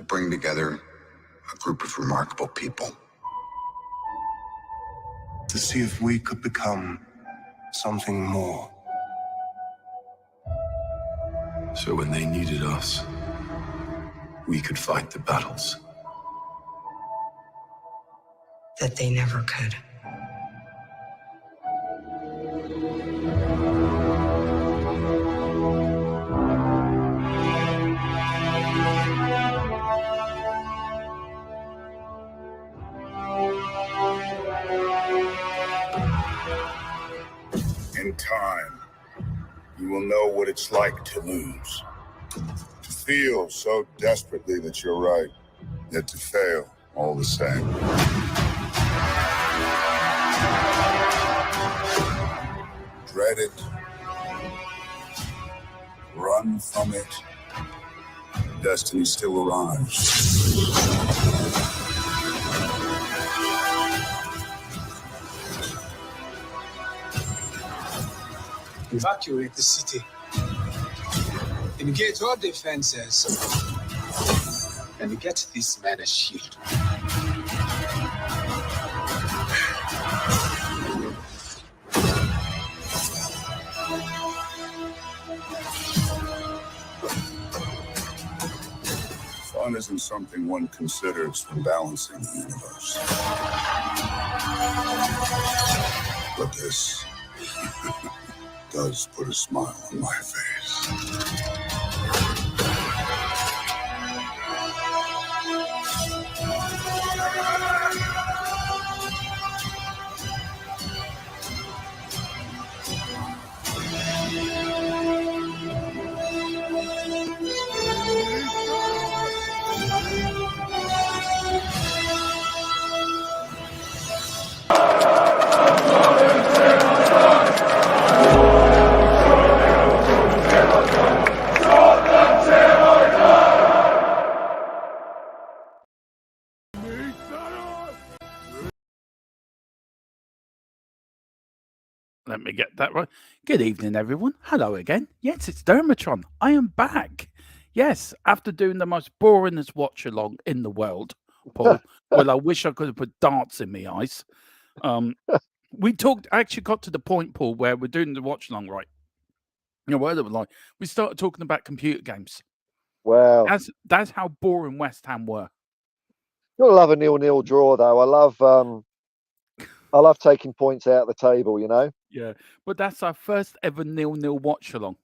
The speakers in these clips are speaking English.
bring together a group of remarkable people. To see if we could become something more. So when they needed us, we could fight the battles that they never could. In time, you will know what it's like to lose. To feel so desperately that you're right, yet to fail all the same. Dread it. Run from it. Destiny still arrives. Evacuate the city. Engage all defenses. And get this man a shield. Fun isn't something one considers when balancing the universe. But this does put a smile on my face. Let me get that right. Good evening, everyone. Hello again. Yes, it's Dermotron. I am back. Yes, after doing the most boringest watch along in the world, Paul. Well, I wish I could have put darts in my eyes. We actually got to the point, Paul, where we're doing the watch along, right? You know what it was like? We started talking about computer games. Wow. That's how boring West Ham were. Gotta love a 0-0 draw, though. I love taking points out of the table, you know. Yeah, but that's our first ever 0-0 watch along.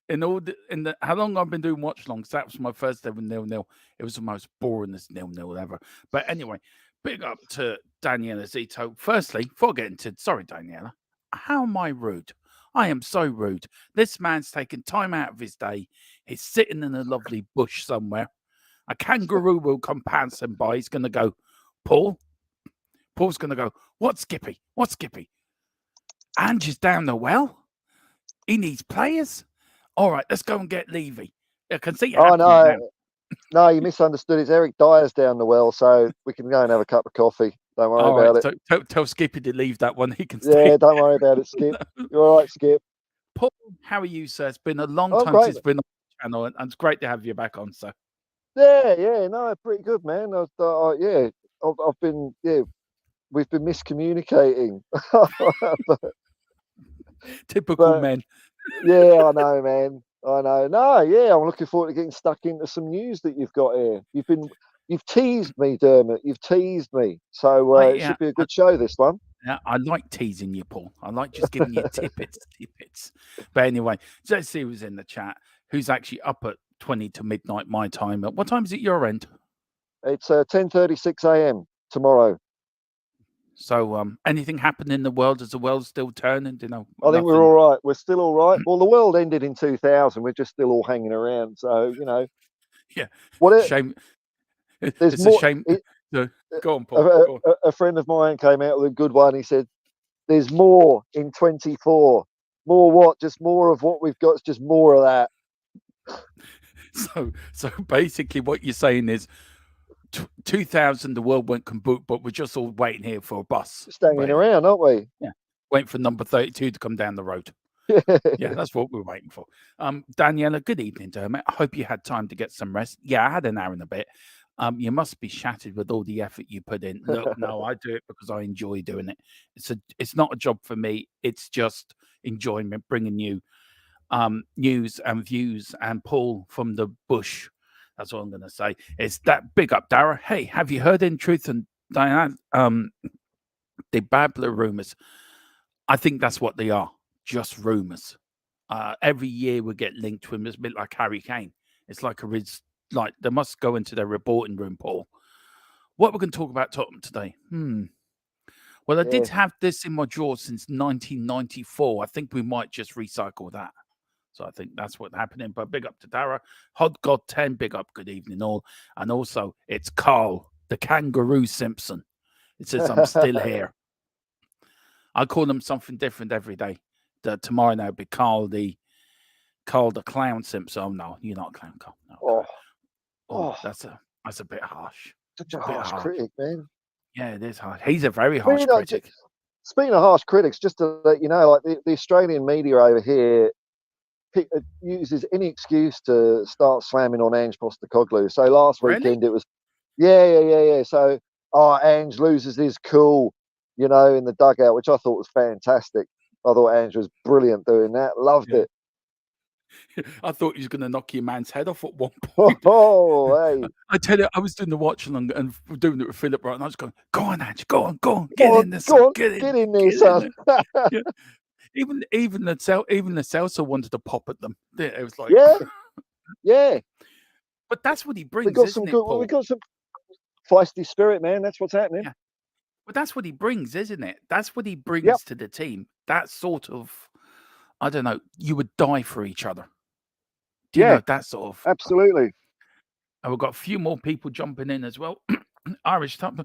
How long I've been doing watch alongs, that was my first ever 0-0. It was the most boringest 0-0 ever. But anyway, big up to Daniela Zito. Firstly, before getting to, sorry, Daniela, how am I rude? I am so rude. This man's taking time out of his day. He's sitting in a lovely bush somewhere. A kangaroo will come passing by. He's going to go, Paul. Paul's going to go, what, Skippy? What, Skippy? Ange's down the well. He needs players. All right, let's go and get Levy. I can see you. Oh, no. No, you misunderstood. It's Eric Dyer's down the well, so we can go and have a cup of coffee. Don't worry about it. So tell Skippy to leave that one. He can stay. Yeah, don't worry about it, Skip. You're all right, Skip. Paul, how are you, sir? It's been a long time since it's been on the channel, and it's great to have you back on, sir. Yeah, no, pretty good, man. I've been, we've been miscommunicating. Typical men. Yeah, I know, man. I know. No, yeah, I'm looking forward to getting stuck into some news that you've got here. You've teased me, Dermot. You've teased me. So it should be a good show, this one. Yeah, I like teasing you, Paul. I like just giving you tidbits. But anyway, let's see who's in the chat. Who's actually up at 20 to midnight my time? What time is it your end? It's 10:36 a.m. tomorrow. So, anything happened in the world? Is the world still turning? I think we're all right. We're still all right. Well, the world ended in 2000. We're just still all hanging around. So, Yeah. Shame. It's a shame. Go on, Paul. A friend of mine came out with a good one. He said, "There's more in 24. More what? Just more of what we've got. It's just more of that." So basically, what you're saying is, 2000, the world went kaboot, but we're just all waiting here for a bus. Just hanging around, aren't we? Yeah. Waiting for number 32 to come down the road. Yeah, that's what we're waiting for. Daniela, good evening, Dermot. I hope you had time to get some rest. Yeah, I had an hour and a bit. You must be shattered with all the effort you put in. Look, no, I do it because I enjoy doing it. It's not a job for me. It's just enjoyment, bringing you news and views and Paul from the bush. That's all I'm going to say. It's that big up, Dara. Hey, have you heard in truth and Diane the babbler rumors? I think that's what they are, just rumors. Every year we get linked to him. It's a bit like Harry Kane. It's like like they must go into their reporting room, Paul. What we're going to talk about Tottenham today? Well, I did have this in my drawer since 1994. I think we might just recycle that. So I think that's what's happening. But big up to Dara. Hot God 10, big up, good evening all. And also, it's Carl, the Kangaroo Simpson. It says, I'm still here. I call him something different every day. Tomorrow now be Carl the Clown Simpson. Oh, no, you're not a clown, Carl. No, that's a bit harsh. Such a harsh critic, man. Yeah, it is harsh. He's a very harsh critic. Speaking of harsh critics, just to let you know, like the Australian media over here uses any excuse to start slamming on Ange Postecoglou. So last weekend it was, yeah. So, Ange loses his cool, in the dugout, which I thought was fantastic. I thought Ange was brilliant doing that. Loved it. I thought he was going to knock your man's head off at one point. Hey. I tell you, I was doing the watch along and doing it with Philip, right? And I was going, go on, Ange, go on, get in there, son. Get in there, son. Yeah. Even the Celso wanted to pop at them. It was like, yeah. But that's what he brings. We got some feisty spirit, man. That's what's happening. Yeah. But that's what he brings, isn't it? That's what he brings to the team. That sort of, I don't know, you would die for each other. Do you know that sort of? Absolutely. And we've got a few more people jumping in as well. Irish top.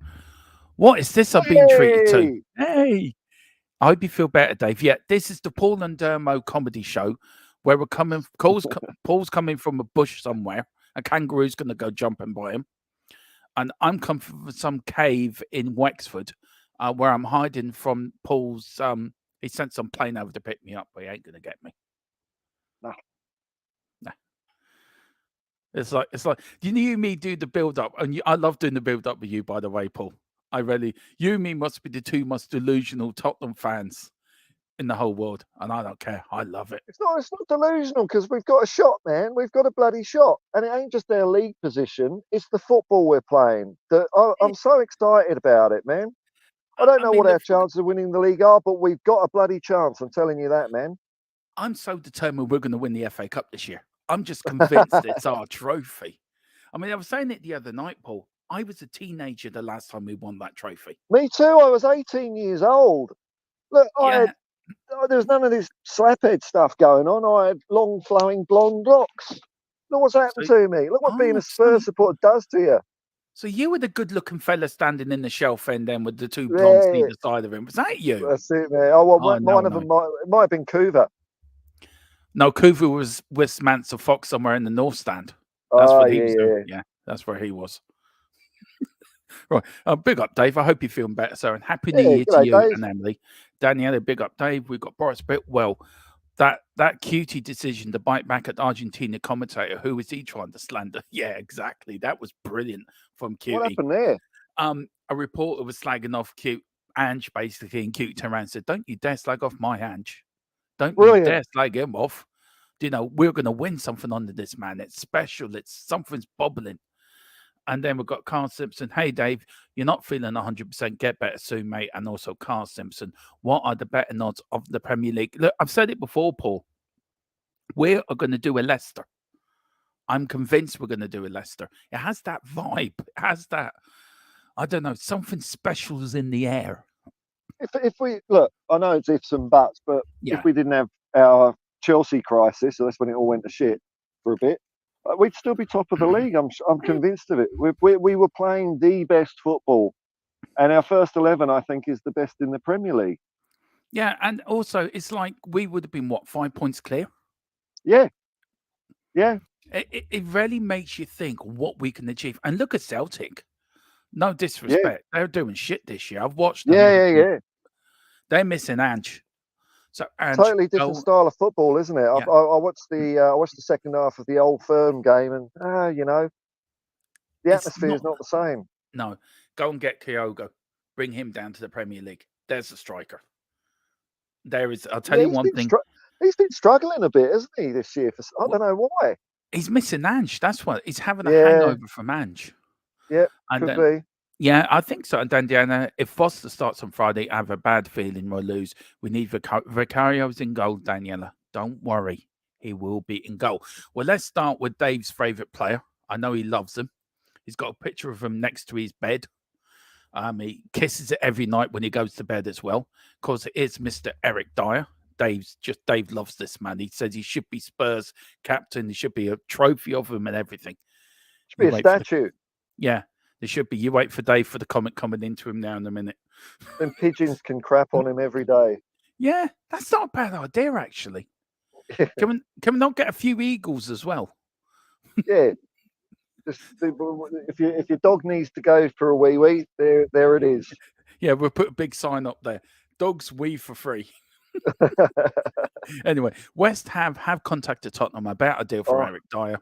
What is this I've been treated to? Hey. I hope you feel better, Dave. Yeah, this is the Paul and Dermo comedy show where we're coming. Paul's coming from a bush somewhere. A kangaroo's going to go jumping by him. And I'm coming from some cave in Wexford where I'm hiding from Paul's. He sent some plane over to pick me up, but he ain't going to get me. No. It's like you and me do the build up, and I love doing the build up with you, by the way, Paul. You and me must be the two most delusional Tottenham fans in the whole world, and I don't care. I love it. It's not delusional because we've got a shot, man. We've got a bloody shot, and it ain't just our league position. It's the football we're playing. I'm so excited about it, man. I don't know what our chances of winning the league are, but we've got a bloody chance. I'm telling you that, man. I'm so determined we're going to win the FA Cup this year. I'm just convinced it's our trophy. I mean, I was saying it the other night, Paul. I was a teenager the last time we won that trophy. Me too. I was 18 years old. Look, there was none of this slaphead stuff going on. I had long, flowing blonde locks. Look what's happened to me. Look what being a Spurs supporter does to you. So you were the good-looking fella standing in the shelf end then with the two blondes either side of him. Was that you? That's it, man. One of them might have been Kuva. No, Kuva was with Mansell Fox somewhere in the North Stand. That's what he was doing. Yeah, that's where he was. Right. Big up, Dave. I hope you're feeling better, sir. And happy New Year to you Dave. And Emily. Daniela, big up, Dave. We've got Boris Bitwell. That cutie decision to bite back at Argentina commentator. Who was he trying to slander? Yeah, exactly. That was brilliant from Cutie. What happened there? A reporter was slagging off Ange, basically, and Cutie turned around and said, "Don't you dare slag off my Ange. Don't you dare slag him off. We're going to win something under this man. It's special. Something's bubbling." And then we've got Carl Simpson. Hey, Dave, you're not feeling 100%. Get better soon, mate. And also Carl Simpson. What are the betting odds of the Premier League? Look, I've said it before, Paul. We are going to do a Leicester. I'm convinced we're going to do a Leicester. It has that vibe. It has that, I don't know, something special is in the air. If we, look, I know it's ifs and buts, but if we didn't have our Chelsea crisis, so that's when it all went to shit for a bit, we'd still be top of the league. I'm convinced of it. We were playing the best football, and our first 11, I think, is the best in the Premier League. Yeah, and also it's like we would have been 5 points clear. Yeah. It really makes you think what we can achieve. And look at Celtic. No disrespect, they're doing shit this year. I've watched them. Yeah. They're missing Ange. So, Ange, totally different style of football, isn't it? Yeah. I watched the second half of the Old Firm game, and the atmosphere is not the same. No, go and get Kyogo, bring him down to the Premier League. There's a striker. There is. I'll tell you one thing. He's been struggling a bit, hasn't he, this year? I don't know why. He's missing Ange. That's what he's having a hangover from Ange. Yeah, could be. Yeah, I think so. And Dandiana, if Foster starts on Friday, I have a bad feeling we'll lose. We need Vicario's in goal, Daniela. Don't worry. He will be in goal. Well, let's start with Dave's favourite player. I know he loves him. He's got a picture of him next to his bed. He kisses it every night when he goes to bed as well. Of course, it is Mr. Eric Dyer. Dave loves this man. He says he should be Spurs captain. There should be a trophy of him and everything. Should be a statue. Yeah. There should be. You wait for Dave for the comment coming into him now in a minute. Then pigeons can crap on him every day. Yeah, that's not a bad idea, actually. Can we not get a few eagles as well? Yeah. Just, if your dog needs to go for a wee, there it is. Yeah, we'll put a big sign up there. Dogs wee for free. Anyway, West Ham have contacted Tottenham about a deal for Eric Dyer.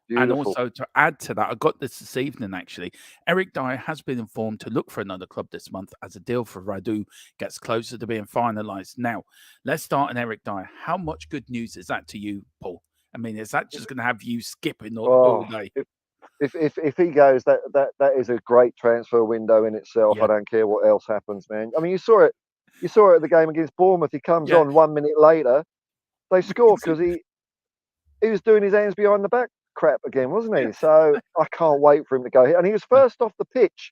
Beautiful. And also to add to that, I got this evening actually. Eric Dyer has been informed to look for another club this month as a deal for Radu gets closer to being finalised. Now, let's start on Eric Dyer. How much good news is that to you, Paul? I mean, is that just going to have you skipping all day? If he goes, that is a great transfer window in itself. Yeah. I don't care what else happens, man. I mean, you saw it at the game against Bournemouth. He comes on 1 minute later, they score because he was doing his hands behind the back crap again, wasn't he? So I can't wait for him to go here. And he was first off the pitch.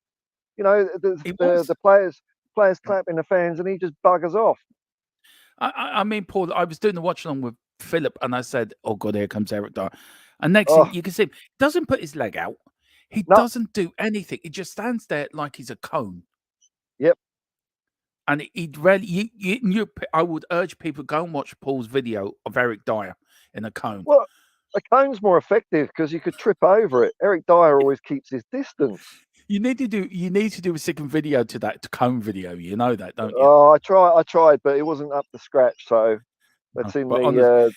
You know, the players clapping the fans, and he just buggers off. I mean, Paul, I was doing the watch along with Philip, and I said, "Oh God, here comes Eric Dyer." And next thing you can see him, doesn't put his leg out. He doesn't do anything. He just stands there like he's a cone. Yep. And he'd really, I would urge people go and watch Paul's video of Eric Dyer in a cone. Well, a cone's more effective because you could trip over it. Eric Dyer always keeps his distance. You need to do a second video to that cone video. You know that, don't you? Oh, I tried, but it wasn't up to scratch. So that's in the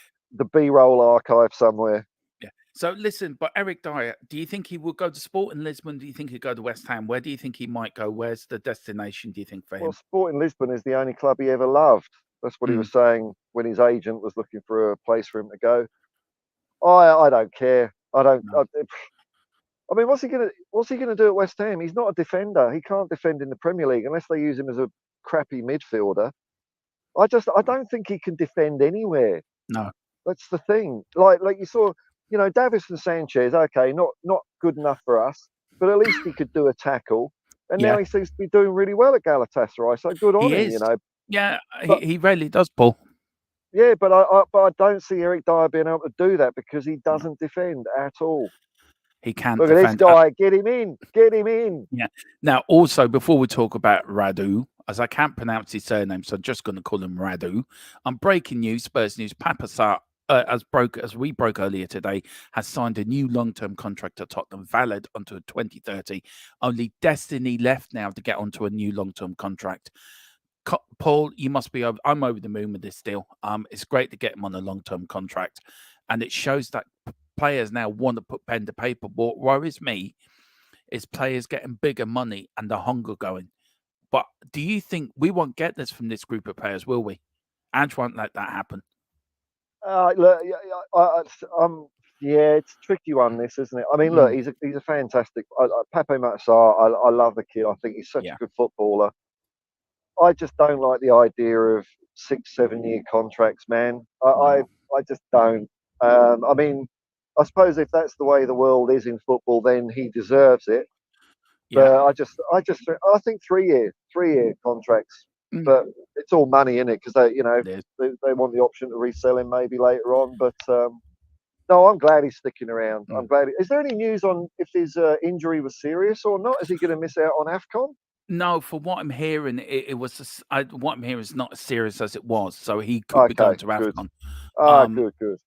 B-roll archive somewhere. Yeah. So listen, but Eric Dyer, do you think he will go to Sporting Lisbon? Do you think he'll go to West Ham? Where do you think he might go? Where's the destination, do you think, for him? Well, Sporting Lisbon is the only club he ever loved. That's what he was saying when his agent was looking for a place for him to go. I don't care. I don't. No. I mean, what's he gonna do at West Ham? He's not a defender. He can't defend in the Premier League unless they use him as a crappy midfielder. I don't think he can defend anywhere. No, that's the thing. Like you saw, you know, Davison Sanchez. Okay, not good enough for us, but at least he could do a tackle. And now he seems to be doing really well at Galatasaray. So good on him, you know. Yeah, he really does, Paul. Yeah, but I don't see Eric Dyer being able to do that because he doesn't defend at all. He can't Look defend. At this guy, get him in. Yeah. Now, also, before we talk about Radu, as I can't pronounce his surname, so I'm just going to call him Radu. Breaking news, Spurs news, Papa Sarr, as we broke earlier today, has signed a new long-term contract at Tottenham, valid until 2030. Only destiny left now to get onto a new long-term contract. Paul, you must be over. I'm over the moon with this deal. It's great to get him on a long-term contract, and it shows that players now want to put pen to paper. What worries me is players getting bigger money and the hunger going. But do you think we won't get this from this group of players? Will we? Ange won't let that happen. Look, it's a tricky one, this, isn't it? I mean, look, he's a fantastic. Pape Matar, I love the kid. I think he's such a good footballer. I just don't like the idea of 6-7 year contracts, man. I just don't. I mean, I suppose if that's the way the world is in football, then he deserves it. Yeah. But I think 3 year contracts. But it's all money in it because they want the option to resell him maybe later on. But no, I'm glad he's sticking around. I'm glad. Is there any news on if his injury was serious or not? Is he going to miss out on AFCON? No, for what I'm hearing, what I'm hearing is not as serious as it was. So he could be going to AFCON. Good.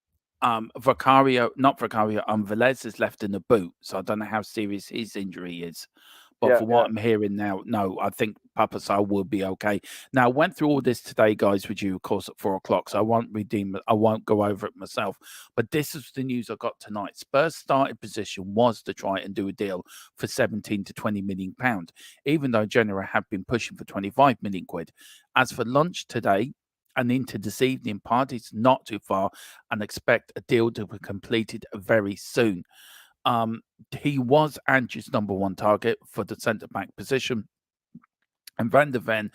Velez is left in the boot, so I don't know how serious his injury is. But for what I'm hearing now, no, I think Papa Sal will be okay. Now, I went through all this today, guys, with you, of course, at 4 o'clock, so I won't go over it myself. But this is the news I got tonight. Spurs' starting position was to try and do a deal for 17 to 20 million pounds, even though Genoa have been pushing for 25 million quid. As for lunch today and into this evening, parties not too far, and expect a deal to be completed very soon. He was Ange's number one target for the centre-back position. And Van der Ven,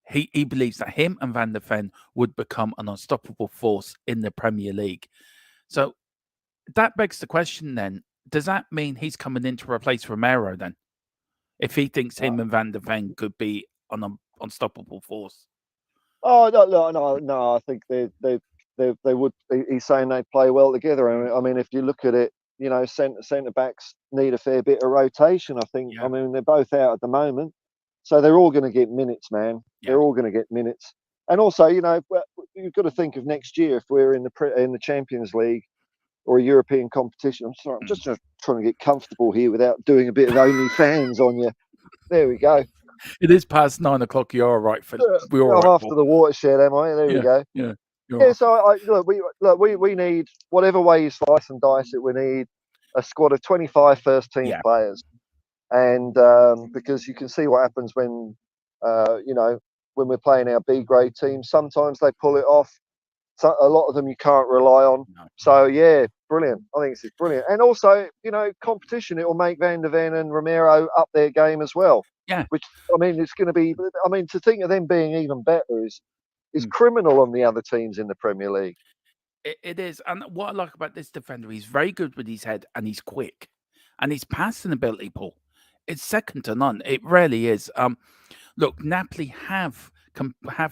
he believes that him and Van der Ven would become an unstoppable force in the Premier League. So that begs the question then, does that mean he's coming in to replace Romero then? If he thinks him and Van der Ven could be an unstoppable force? Oh, no, I think they would. He's saying they play well together. I mean, if you look at it, you know, centre backs need a fair bit of rotation. I think. I mean, they're both out at the moment, so they're all going to get minutes, man. They're all going to get minutes. And also, you know, you've got to think of next year if we're in the Champions League or a European competition. I'm sorry, I'm just trying to get comfortable here without doing a bit of OnlyFans on you. There we go. It is past 9 o'clock. You're all right, Phil. We're all I'm right, after the watershed, am I? There we go. Yeah. So we need, whatever way you slice and dice it, we need a squad of 25 first team players, and because you can see what happens when you know, when we're playing our B grade teams. Sometimes they pull it off. So a lot of them you can't rely on. So yeah, brilliant. I think it's brilliant. And also, you know, competition, it will make Van der Ven and Romero up their game as well. Yeah. Which, I mean, it's going to be, I mean, to think of them being even better is criminal on the other teams in the Premier League. It is. And what I like about this defender, he's very good with his head and he's quick. And his passing ability, Paul, it's second to none. It really is. Look, Napoli have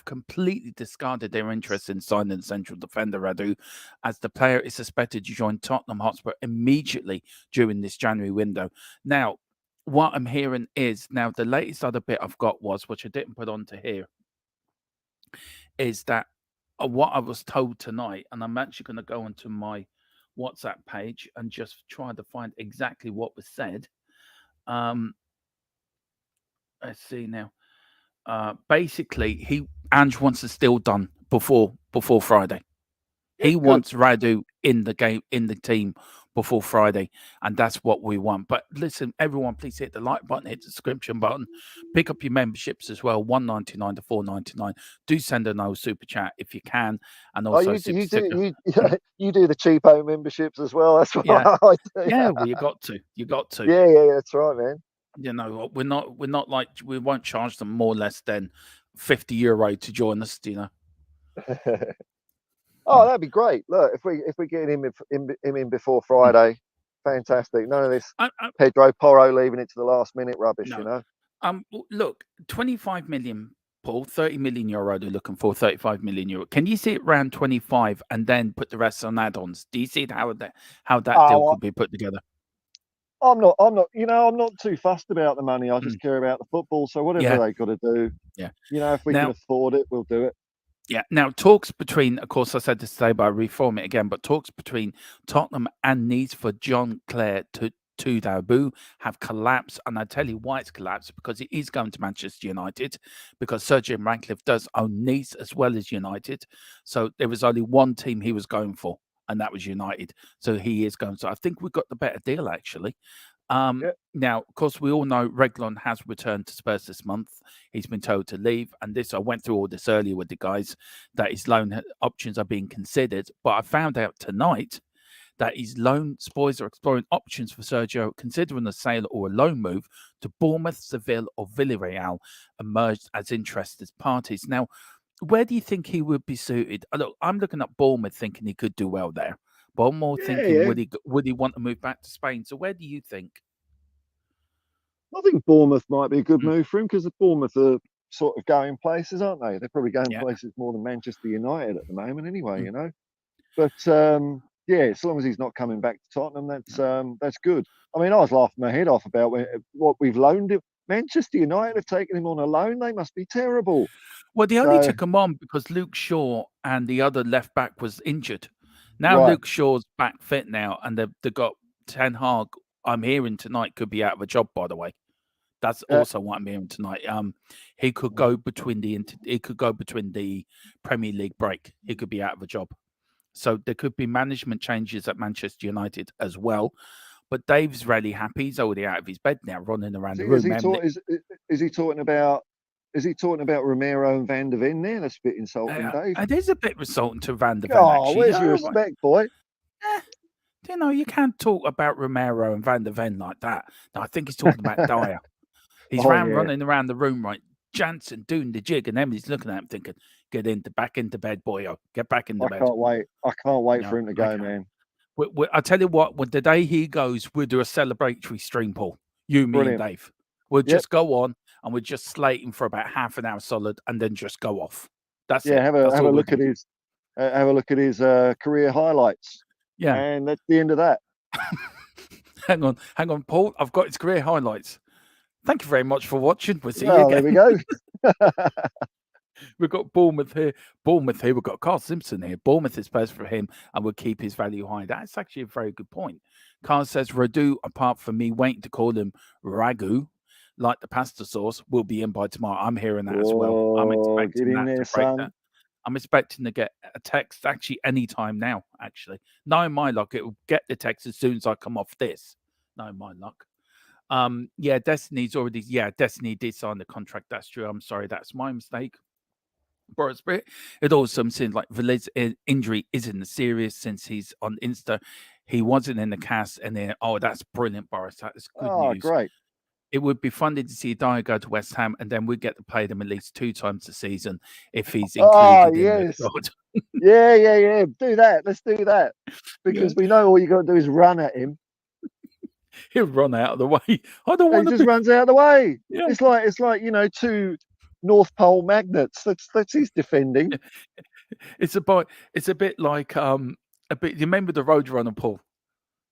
completely discarded their interest in signing central defender Radu, as the player is suspected to join Tottenham Hotspur immediately during this January window. Now, what I'm hearing is, now the latest other bit I've got was, which I didn't put onto here, is that what I was told tonight, and I'm actually going to go onto my WhatsApp page and just try to find exactly what was said. Let's see now. Basically, Ange wants it still done before Friday. He wants Radu in the game, in the team before Friday, and that's what we want. But listen, everyone, please hit the like button, hit the subscription button, pick up your memberships as well, $1.99 to $4.99. Do send a no super chat if you can, and also you do the cheapo memberships as well. That's what I do. Yeah, well, you got to. Yeah, that's right, man. You know, we're not like, we won't charge them more or less than €50 to join us, you know. Oh, that'd be great. Look, if we get him in before Friday, fantastic. None of this Pedro Porro leaving it to the last minute rubbish, you know. Look, 25 million, Paul, 30 million euro they're looking for, 35 million euro. Can you see it around 25 and then put the rest on add-ons? Do you see how that deal could be put together? I'm not, you know, I'm not too fussed about the money. I just care about the football. So whatever they got to do, you know, if we can afford it, we'll do it. Yeah. Now, talks between, of course, I said this today, but I reform it again, but talks between Tottenham and Nice for John Clare to Dabu have collapsed. And I tell you why it's collapsed, because it is going to Manchester United, because Sir Jim Ratcliffe does own Nice as well as United. So there was only one team he was going for, and that was United. So he is going. So I think we got the better deal, actually. Now, of course, we all know Reguilon has returned to Spurs this month. He's been told to leave. And I went through all this earlier with the guys, that his loan options are being considered. But I found out tonight that his loan Spurs are exploring options for Sergio, considering a sale or a loan move to Bournemouth, Seville, or Villarreal emerged as interested parties. Now, where do you think he would be suited? Look, I'm looking at Bournemouth, thinking he could do well there. But I'm more thinking, would he want to move back to Spain? So where do you think? I think Bournemouth might be a good move for him, because the Bournemouth are sort of going places, aren't they? They're probably going places more than Manchester United at the moment, anyway. You know. But as long as he's not coming back to Tottenham, that's good. I mean, I was laughing my head off about what we've loaned him. Manchester United have taken him on a loan. They must be terrible. Well, they only took him on because Luke Shaw and the other left back was injured. Now Luke Shaw's back fit now, and they've got Ten Hag. I'm hearing tonight could be out of a job. By the way, That's also what I'm hearing tonight. He could go between the Premier League break. He could be out of a job. So there could be management changes at Manchester United as well. But Dave's really happy. He's already out of his bed now, running around the room. Is he talking about Romero and Van der Ven there? That's a bit insulting, Dave. It is a bit insulting to Van der Ven. Oh, where's your respect, boy? You know, you can't talk about Romero and Van der Ven like that. No, I think he's talking about Dyer. He's running around the room, right? Jansen doing the jig, and Emily's looking at him thinking, back into bed, boyo. Get back into bed. I can't wait for him to go, man. I tell you what, the day he goes, we'll do a celebratory stream, Paul. You, me, and Dave. We'll just go on and we'll just slate him for about half an hour solid and then just go off. That's it. Have a look at his career highlights. Yeah. And that's the end of that. Hang on, Paul. I've got his career highlights. Thank you very much for watching. We'll see you again. There we go. We've got Bournemouth here. We've got Carl Simpson here. Bournemouth is best for him and will keep his value high. That's actually a very good point. Carl says, Radu, apart from me waiting to call him Ragu, like the pasta sauce, will be in by tomorrow. I'm hearing that as well. I'm expecting that. I'm expecting to get a text actually any time now, actually. Knowing my luck, it will get the text as soon as I come off this. Knowing my luck. Destiny did sign the contract. That's true. I'm sorry. That's my mistake. Boris Britt, it also seems like Velez's injury isn't serious since he's on Insta. He wasn't in the cast, and then that's brilliant, Boris. That is good news. Great. It would be funny to see Dyer go to West Ham, and then we get to play them at least 2 times a season if he's included in the squad. Yeah. Do that. Let's do that because we know all you got to do is run at him. He'll run out of the way. I don't want to. He just runs out of the way. Yeah. It's like 2 North Pole magnets. That's his defending. It's a bit like you remember the Roadrunner, Paul?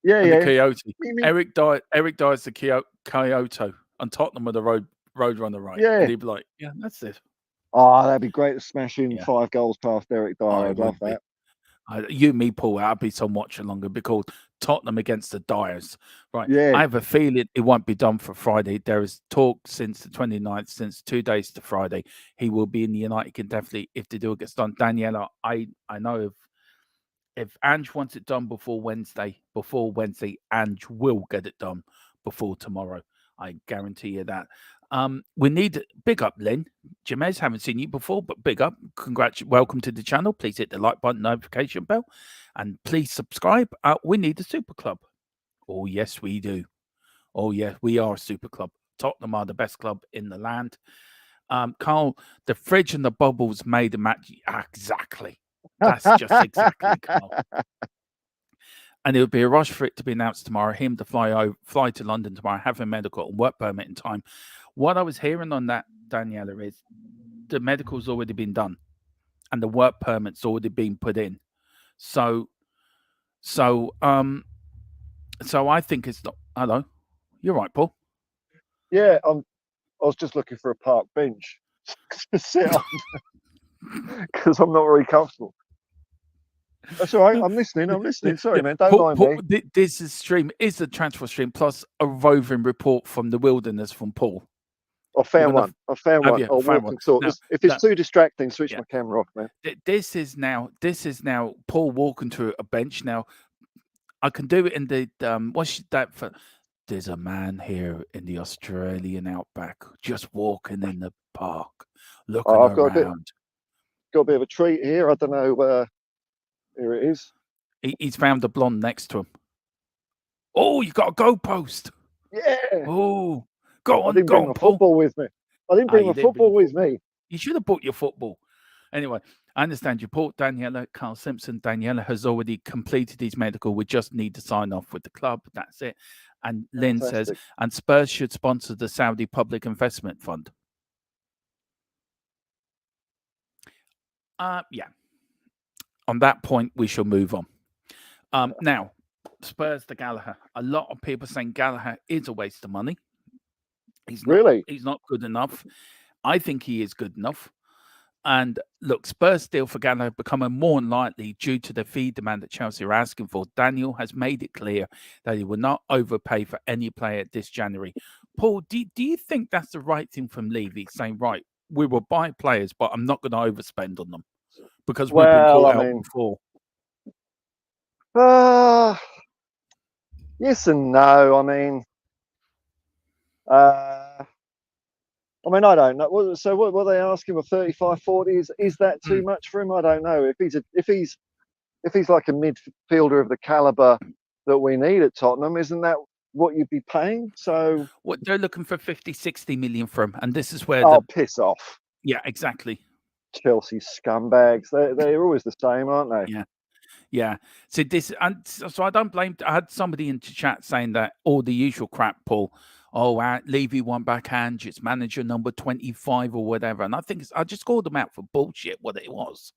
Yeah. The Coyote. Eric Dyer's the Coyote, and Tottenham are the Roadrunner, right? Yeah. And he'd be like, yeah, that's it. Oh, that'd be great to smash in 5 goals past Eric Dyer. I'd love that. You, me, Paul, I'll be some watching longer. It'd be called Tottenham against the Dyers. Right. Yeah. I have a feeling it won't be done for Friday. There is talk since the 29th, since 2 days to Friday. He will be in the United. Can definitely, if the deal gets done. Daniela, I know if Ange wants it done before Wednesday, Ange will get it done before tomorrow. I guarantee you that. We need big up, Lynn. Jamez, haven't seen you before, but big up. Welcome to the channel. Please hit the like button, notification bell, and please subscribe. We need a super club. Oh, yes, we do. Oh, yeah, we are a super club. Tottenham are the best club in the land. Carl, the fridge and the bubbles made a match. Exactly. That's just exactly, Carl. And it would be a rush for it to be announced tomorrow. Him to fly to London tomorrow, have a medical and work permit in time. What I was hearing on that, Daniela, is the medical's already been done, and the work permit's already been put in. So I think it's not. Hello, you're right, Paul. Yeah, I was just looking for a park bench to sit on because I'm not very comfortable. That's all right. I'm listening. Sorry, man. Don't mind me. This is the transfer stream plus a roving report from the wilderness from Paul. I found one. I'll walk and talk. If it's too distracting, switch my camera off, man. This is now Paul walking to a bench. Now, I can do it in the what's that for? There's a man here in the Australian outback just walking in the park, looking around. Got a bit of a treat here. I don't know. Here it is. He's found a blonde next to him. Oh, you got a goalpost. Yeah. Oh, go on, I didn't bring my football with me. You should have brought your football. Anyway, I understand you bought Daniela. Carl Simpson. Daniela has already completed his medical. We just need to sign off with the club. That's it. And Lynn says, and Spurs should sponsor the Saudi Public Investment Fund. Yeah. On that point, we shall move on. Now, Spurs to Gallagher. A lot of people saying Gallagher is a waste of money. He's not good enough. I think he is good enough. And look, Spurs deal for Gallagher becoming more unlikely due to the fee demand that Chelsea are asking for. Daniel has made it clear that he will not overpay for any player this January. Paul, do you think that's the right thing from Levy, saying, right, we will buy players, but I'm not going to overspend on them because we've been caught out before? Yes and no. I don't know. So what were they asking for? 35, 40? Is that too much for him? I don't know. If he's like a midfielder of the caliber that we need at Tottenham, isn't that what you'd be paying? So what they're looking for 50, 60 million from, and this is where piss off. Yeah, exactly. Chelsea scumbags. They're always the same, aren't they? Yeah. Yeah. So I don't blame. I had somebody in the chat saying that all the usual crap, Paul. Oh, Levy won backhand. It's manager number 25 or whatever. And I think I just called them out for bullshit. What it was.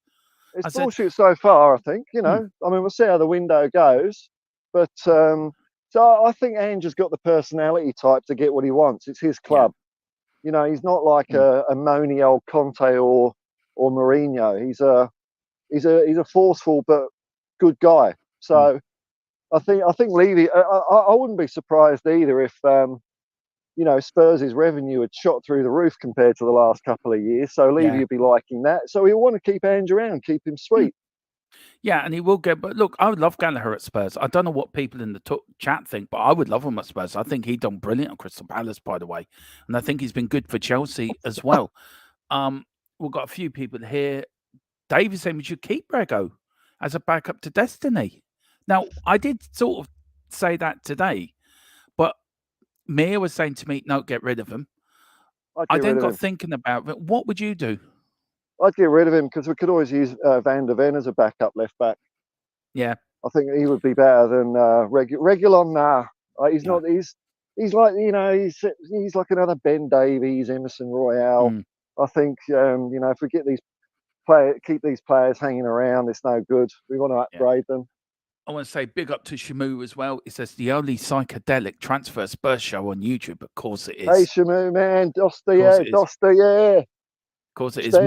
It's bullshit so far. I think we'll see how the window goes, but so I think Ange has got the personality type to get what he wants. It's his club. Yeah. He's not like a moany old Conte or Mourinho. He's a forceful but good guy. So I think Levy. I wouldn't be surprised either if Spurs' revenue had shot through the roof compared to the last couple of years. So Levy would be liking that. So he'll want to keep Ange around, keep him sweet. Yeah, and he will get. But look, I would love Gallagher at Spurs. I don't know what people in the chat think, but I would love him at Spurs. I think he's done brilliant at Crystal Palace, by the way, and I think he's been good for Chelsea as well. We've got a few people here. David saying we should keep Rego as a backup to Destiny. Now, I did sort of say that today, but Mia was saying to me, no, get rid of him. I then got thinking about it. What would you do? I'd get rid of him because we could always use Van der Ven as a backup left back. Yeah. I think he would be better than Reguilon. Nah. He's not. He's like, he's like another Ben Davies, Emerson Royale. I think, if we get keep these players hanging around, it's no good. We want to upgrade them. I want to say big up to Shamu as well. It says the only psychedelic transfer Spurs show on YouTube. Of course it is. Hey Shamu, man, Dostoye. Of course it is.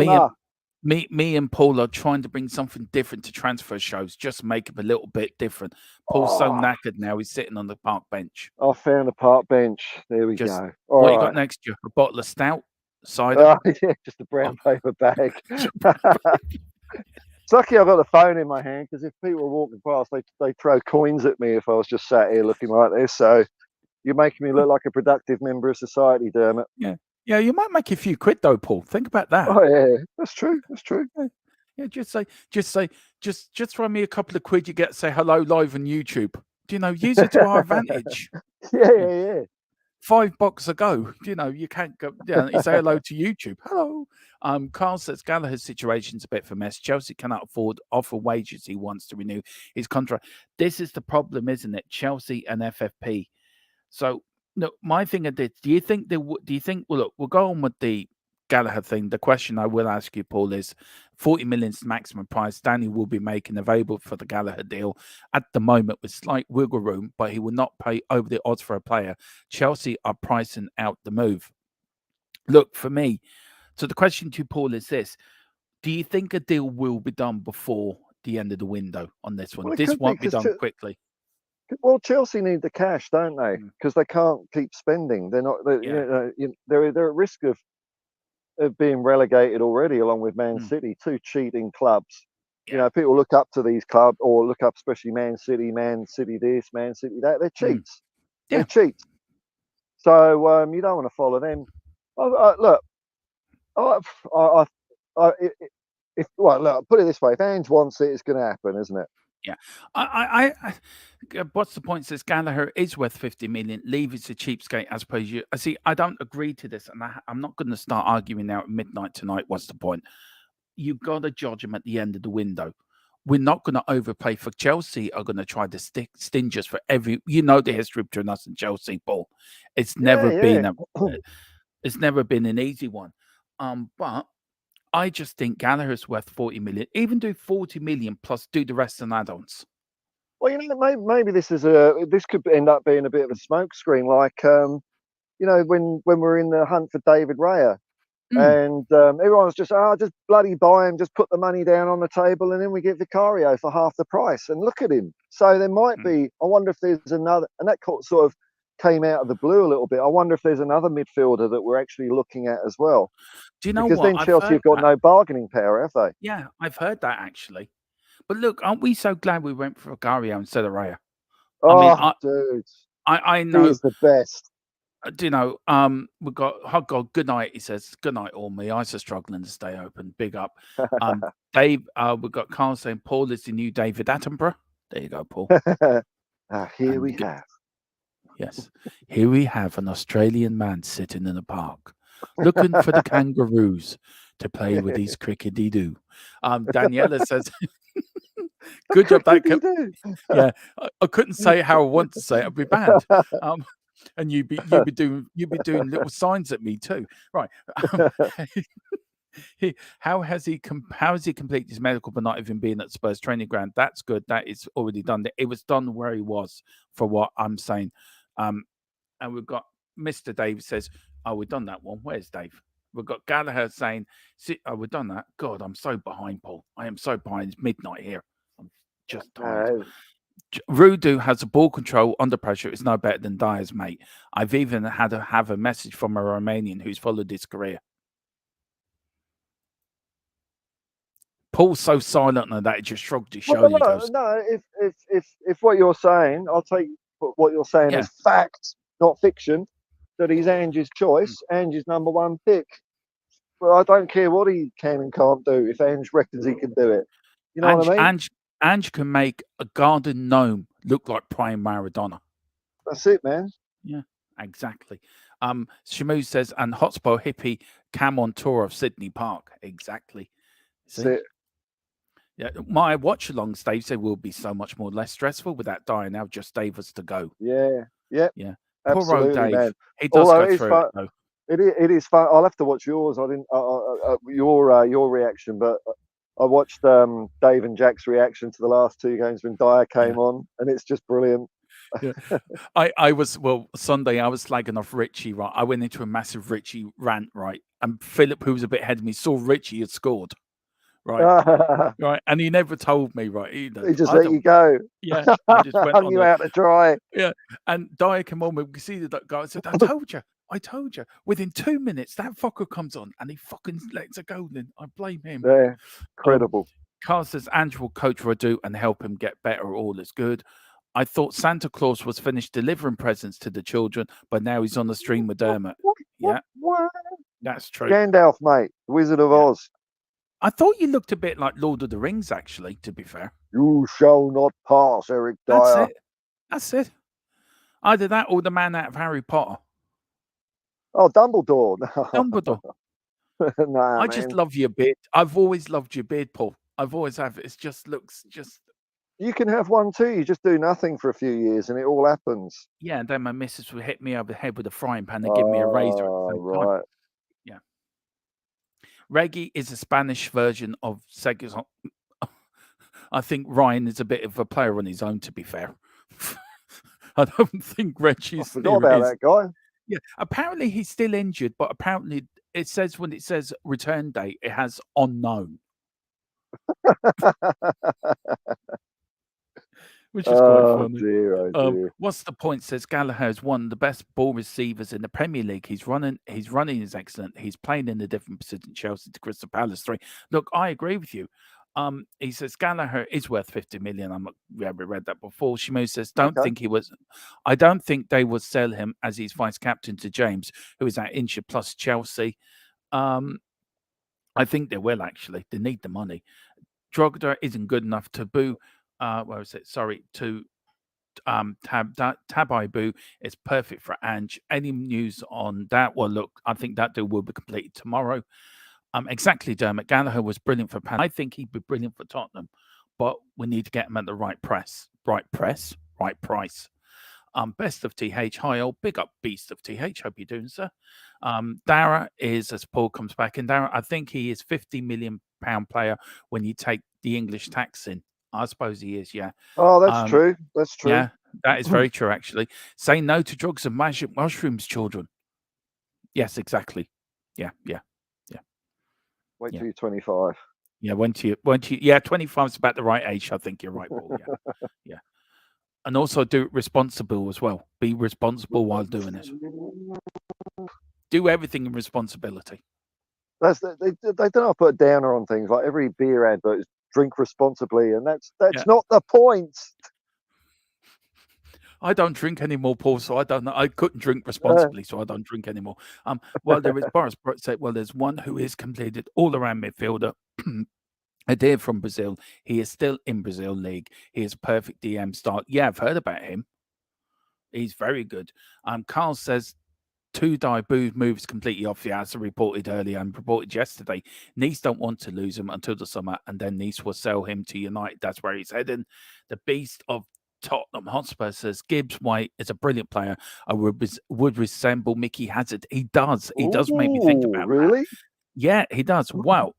Me and Paul are trying to bring something different to transfer shows, just make them a little bit different. Paul's so knackered now, he's sitting on the park bench. I found a park bench. There we go. What you got next year? A bottle of stout? Cider? Yeah, just a brown paper bag. It's lucky I've got the phone in my hand, because if people were walking past, they throw coins at me if I was just sat here looking like this. So you're making me look like a productive member of society, Dermot. Yeah, you might make a few quid though, Paul. Think about that. Oh yeah, that's true. Yeah, just throw me a couple of quid. You get to say hello live on YouTube. Use it to our advantage. Yeah. $5 a go. You can't go. You say hello to YouTube. Hello. Carl says Gallagher's situation's a bit of a mess. Chelsea cannot afford offer wages he wants to renew his contract. This is the problem, isn't it? Chelsea and FFP. So, no, my thing is this: do you think well, look, we'll go on with the Gallagher thing. The question I will ask you, Paul, is 40 million is the maximum price Danny will be making available for the Gallagher deal at the moment with slight wiggle room, but he will not pay over the odds for a player. Chelsea are pricing out the move. Look, for me, so the question to Paul is this: do you think a deal will be done before the end of the window on this one? Well, this won't be done quickly. Well, Chelsea need the cash, don't they? Because they can't keep spending. They're not. They're at risk of being relegated already, along with Man City, two cheating clubs. People look up to these clubs, or look up especially Man City this, Man City that. They're cheats. They're cheats. So you don't want to follow them. Look, put it this way: if Ange wants it, it's going to happen, isn't it? Yeah, I what's the point? Says Gallagher is worth 50 million. Levy's a cheapskate as per you. I see. I don't agree to this, and I'm not going to start arguing now at midnight tonight. What's the point? You've got to judge him at the end of the window. We're not going to overpay for Chelsea. Are going to try to sting us for every. The history between us and Chelsea, Paul. It's never been it's never been an easy one. But I just think Gallagher's worth 40 million. Even do 40 million plus do the rest on add-ons. Well, maybe this could end up being a bit of a smokescreen, like when we're in the hunt for David Raya. And everyone's just, just bloody buy him, just put the money down on the table, and then we get Vicario for half the price. And look at him. So there might be, I wonder if there's another, and that sort of came out of the blue a little bit. I wonder if there's another midfielder that we're actually looking at as well. Do you know because what? then Chelsea have got no bargaining power, have they? Yeah, I've heard that actually. But look, aren't we so glad we went for Vicario instead of Raya? Dude. I know. He is the best. Do you know, we've got, oh God, good night, he says. Good night, all me. I was struggling to stay open. Big up. Dave, we've got Carl saying Paul is the new David Attenborough. There you go, Paul. Here we have. Yes. Here we have an Australian man sitting in a park looking for the kangaroos to play with his crickety-doo. Daniela says, good job. Yeah, I couldn't say it how I want to say it. I'd be banned. And you'd be doing little signs at me too, right? How has he completed his medical but not even being at Spurs training ground? That's good. That is already done. It was done where he was, for what I'm saying. And we've got Mr. Dave says, "Oh, we've done that one. Where's Dave?" We've got Gallagher saying, "Oh, we've done that." God, I'm so behind, Paul. I am so behind. It's midnight here. I'm just tired. Rudu has a ball control under pressure. It's no better than Dyer's, mate. I've even had to have a message from a Romanian who's followed his career. Paul's so silent on that, he just shrugged his shoulders. No, if what you're saying, I'll take what you're saying as fact, not fiction, that he's Angie's choice, Angie's number one pick. Well, I don't care what he can and can't do if Ange reckons he can do it. You know what I mean? Ange can make a garden gnome look like prime Maradona. That's it, man. Yeah, exactly. Shamu says, and Hotspur hippie cam on tour of Sydney Park. Exactly. See? That's it. Yeah, my watch-along stage, they will be so much more less stressful without dying now. Just Dave was to go. Yeah. Poor old Dave. Man. He does go through it, though. It is fun. I'll have to watch yours. I didn't your reaction, but I watched Dave and Jack's reaction to the last two games when Dyer came on, and it's just brilliant. I was Sunday. I was slagging off Richie. Right, I went into a massive Richie rant. Right, and Philip, who was a bit ahead of me, saw Richie had scored. Right, right, and he never told me. Right, he just let you go. Yeah, I just went hung you out to dry. Yeah, and Dyer came on. We see that guy. I said, I told you. Within 2 minutes, that fucker comes on and he fucking lets it go. Then I blame him. Yeah, incredible. Carl says Andrew will coach Radu and help him get better. All is good. I thought Santa Claus was finished delivering presents to the children, but now he's on the stream with Dermot. Yeah, that's true. Gandalf, mate, the Wizard of Oz. I thought you looked a bit like Lord of the Rings, actually, to be fair. You shall not pass, Eric Dyer. That's it. Either that or the man out of Harry Potter. Oh, Dumbledore. Dumbledore. Nah, I just love your beard. I've always loved your beard, Paul. I've always have. It just looks just. You can have one too. You just do nothing for a few years and it all happens. Yeah, and then my missus would hit me over the head with a frying pan and give me a razor. Right. Yeah. Reggie is a Spanish version of Seguin. I think Ryan is a bit of a player on his own, to be fair. I don't think Reggie's. I forgot about that guy. Yeah, apparently he's still injured, but apparently it says when it says return date, it has unknown. Which is quite funny. Dear. What's the point? Says Gallagher is one of the best ball receivers in the Premier League. His running is excellent. He's playing in a different position, Chelsea to Crystal Palace 3. Look, I agree with you. He says Gallagher is worth 50 million. We haven't read that before. Shimo says, I don't think they would sell him as his vice captain to James, who is at injured plus Chelsea. I think they will, actually. They need the money. Drogba isn't good enough to boo. Where is it? Sorry, to Tabaibu is perfect for Ange. Any news on that? Well, look, I think that deal will be completed tomorrow. Exactly, Dermot. Gallagher was brilliant for Palace. I think he'd be brilliant for Tottenham, but we need to get him at the right price. Best of TH. Hi, old big up beast of TH. Hope you're doing, sir. Dara is, as Paul comes back in, Dara, I think he is £50 million player when you take the English tax in. I suppose he is, yeah. Oh, that's true. That's true. Yeah, that is very true, actually. Say no to drugs and magic mushrooms, children. Yes, exactly. Yeah. Wait till you're 25. Yeah, when you, 25 is about the right age. I think you're right, Paul. Yeah, yeah. And also do it responsible as well. Be responsible while doing it. Do everything in responsibility. They don't have to put a downer on things. Like every beer advert is drink responsibly, and that's not the point. I don't drink anymore, Paul, so I don't know. I couldn't drink responsibly, so I don't drink anymore. Well, there is Boris said, well, there's one who is completed all-around midfielder. A dear from Brazil. He is still in Brazil league. He is perfect DM style. Yeah, I've heard about him. He's very good. Carl says, two Booth moves completely off the as reported earlier and reported yesterday. Nice don't want to lose him until the summer, and then Nice will sell him to United. That's where he's heading. The beast of Tottenham Hotspur says Gibbs White is a brilliant player. I would resemble Mickey Hazard. He does. He does make me think about really? that. Yeah, he does. Wow.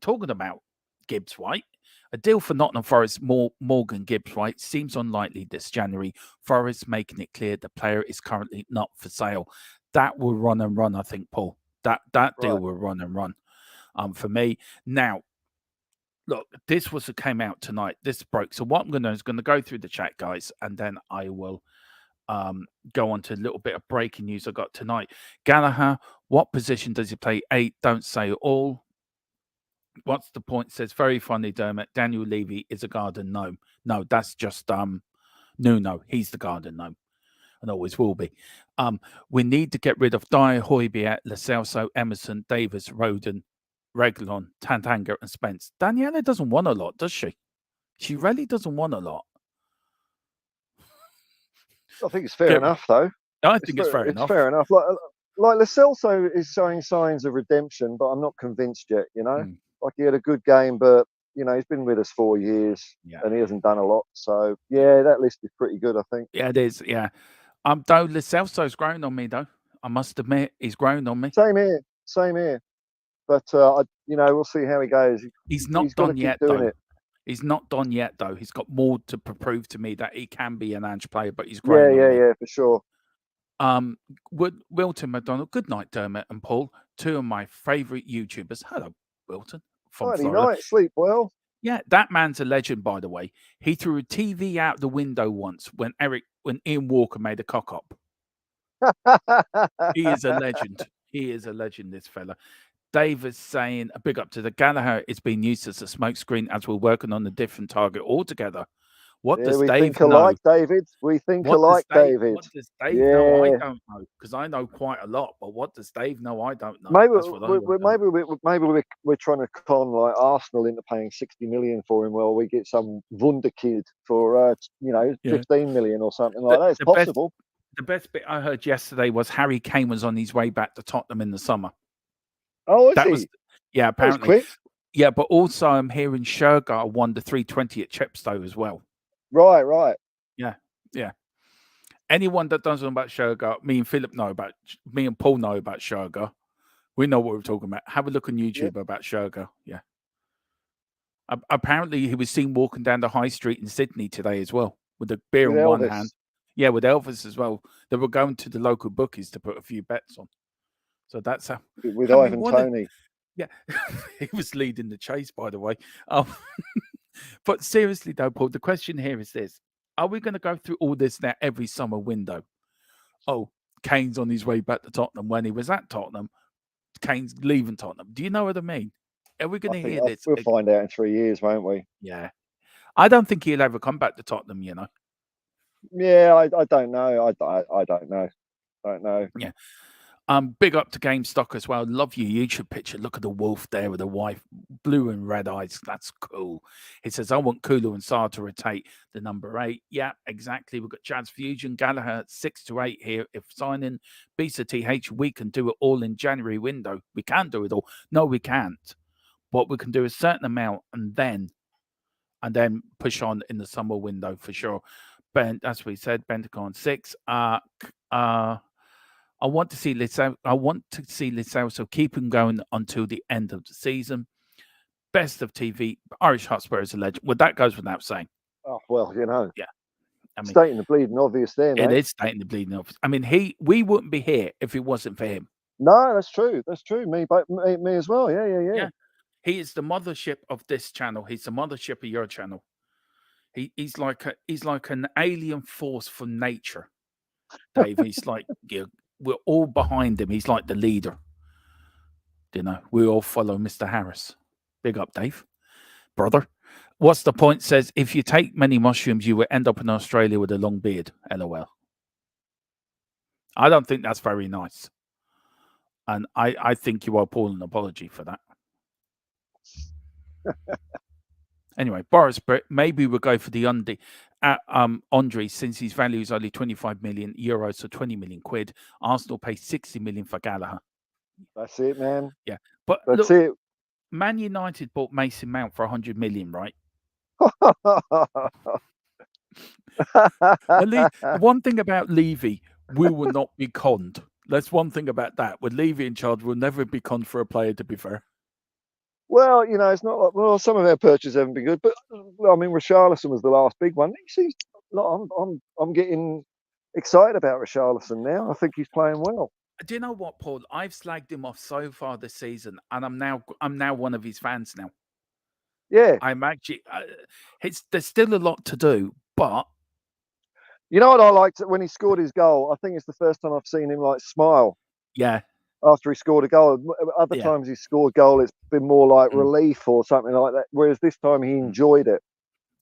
Talking about Gibbs White, a deal for Nottingham Forest, Morgan Gibbs White, seems unlikely this January. Forest making it clear the player is currently not for sale. That will run and run, I think, Paul. That deal will run and run for me. Now, look, this came out tonight. This broke. So what I'm going to do is going to go through the chat, guys, and then I will go on to a little bit of breaking news I got tonight. Gallagher, what position does he play? 8, don't say all. What's the point? Says, very funny, Dermot. Daniel Levy is a garden gnome. No, that's just Nuno. He's the garden gnome. And always will be. We need to get rid of Dyer, Højbjerg, Lo Celso, Emerson, Davis, Roden, Reguilon, Tantanga, and Spence. Daniela doesn't want a lot, does she? She really doesn't want a lot. I think it's fair enough, though. I think it's fair enough. It's fair enough. Like Lo Celso is showing signs of redemption, but I'm not convinced yet, you know? Like he had a good game, but, you know, he's been with us 4 years and he hasn't done a lot. So, yeah, that list is pretty good, I think. Yeah, it is, yeah. Though Lo Celso's grown on me, though. I must admit, he's grown on me. Same here. But, you know, we'll see how he goes. He's not done yet, though. He's not done yet, though. He's got more to prove to me that he can be an Ange player, but he's grown on me. Yeah, for sure. Wilton McDonald, good night, Dermot and Paul, two of my favourite YouTubers. Hello, Wilton. Friday night, sleep well. Yeah, that man's a legend, by the way. He threw a TV out the window once when Ian Walker made a cock up. He is a legend. He is a legend, this fella. Dave is saying, a big up to the Gallagher is being used as a smokescreen as we're working on a different target altogether. What does we Dave think know? alike, David. We think alike, David. What does Dave know? I don't know, because I know quite a lot. But what does Dave know? I don't know. Maybe we're trying to con like Arsenal into paying 60 million for him, while we get some wonder kid for 15 million or something like that. It's possible. The best bit I heard yesterday was Harry Kane was on his way back to Tottenham in the summer. Oh, is he? Apparently. That was quick. Yeah, but also I'm hearing Shergar won the 320 at Chepstow as well. Right. Yeah. Anyone that doesn't know about Shergar, me and Paul know about Shergar. We know what we're talking about. Have a look on YouTube about Shergar. Yeah. Apparently, he was seen walking down the high street in Sydney today as well, with a beer in one hand. Yeah, with Elvis as well. They were going to the local bookies to put a few bets on. So that's how. With Ivan Toney. Yeah, he was leading the chase, by the way. But seriously, though, Paul, the question here is this. Are we going to go through all this now every summer window? Oh, Kane's on his way back to Tottenham when he was at Tottenham. Kane's leaving Tottenham. Do you know what I mean? Are we going to hear this? We'll find out in 3 years, won't we? Yeah. I don't think he'll ever come back to Tottenham, you know. Yeah, I don't know. I don't know. Yeah. Big up to GameStock as well. Love your YouTube picture. Look at the wolf there with the wife, blue and red eyes. That's cool. He says, I want Kulu and Saar to rotate the number 8. Yeah, exactly. We've got Chad's Fusion, Gallagher 6 to 8 here. If signing Bisa TH, we can do it all in January window. We can do it all. No, we can't. But we can do a certain amount and then push on in the summer window for sure. Ben, as we said, Pentacon 6. I want to see Lisao keep him going until the end of the season. Best of TV, Irish Hotspur is a legend. Well, that goes without saying. Oh, well, you know. Yeah. I mean, stating the bleeding obvious there, mate. It is stating the bleeding obvious. I mean, we wouldn't be here if it wasn't for him. No, that's true. That's true. Me as well. Yeah. He is the mothership of this channel. He's the mothership of your channel. He's like an alien force from nature, Dave. He's like, we're all behind him. He's like the leader. You know, we all follow Mr. Harris. Big up, Dave, brother. What's the point? Says if you take many mushrooms, you will end up in Australia with a long beard. LOL. I don't think that's very nice, and I think you owe Paul an apology for that. Anyway, Boris, maybe we'll go for the Andre, since his value is only 25 million euros, so 20 million quid. Arsenal pay 60 million for Gallagher. That's it, man. Yeah, but that's look, it. Man United bought Mason Mount for 100 million, right? One thing about Levy, we will not be conned. That's one thing about that. With Levy in charge, we'll never be conned for a player, to be fair. Well, you know, it's not like, well, some of our purchases haven't been good, but I mean, Richarlison was the last big one. I'm getting excited about Richarlison now. I think he's playing well. Do you know what, Paul? I've slagged him off so far this season, and I'm now one of his fans now. Yeah, I'm actually. There's still a lot to do, but you know what I liked when he scored his goal. I think it's the first time I've seen him like smile. Yeah. After he scored a goal, other times he's scored a goal, it's been more like relief or something like that. Whereas this time he enjoyed it,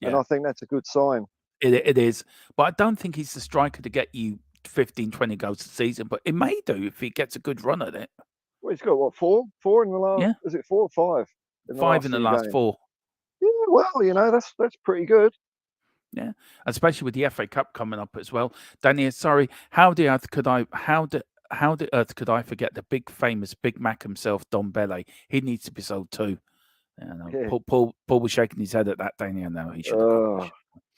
and I think that's a good sign. It is, but I don't think he's the striker to get you 15, 20 goals a season. But it may do if he gets a good run at it. Well, he's got what, four in the last? Yeah. Is it 4 or 5? Five in the last 4. Yeah, well, you know, that's pretty good. Yeah, especially with the FA Cup coming up as well. Danny, sorry, how the earth could I forget the big famous Big Mac himself, Don Bele? He needs to be sold too. Paul was shaking his head at that, Daniel. No, he should have.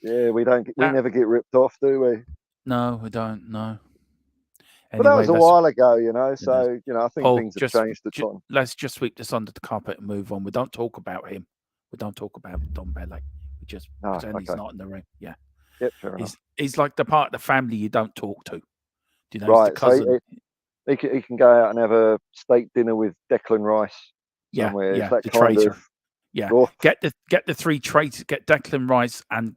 Yeah, we never get ripped off, do we? No, we don't. No. Anyway, but that was a while ago, you know. So you know, I think Paul, things have changed a ton. Let's just sweep this under the carpet and move on. We don't talk about him. We don't talk about Don Bele. We just pretend he's not in the room. Yeah. Yep, fair enough. He's like the part of the family you don't talk to. Do you know? Right. He's the cousin. So he can go out and have a steak dinner with Declan Rice. Yeah, somewhere. Yeah. That the kind traitor. Of, yeah. Get the 3 traitors. Get Declan Rice and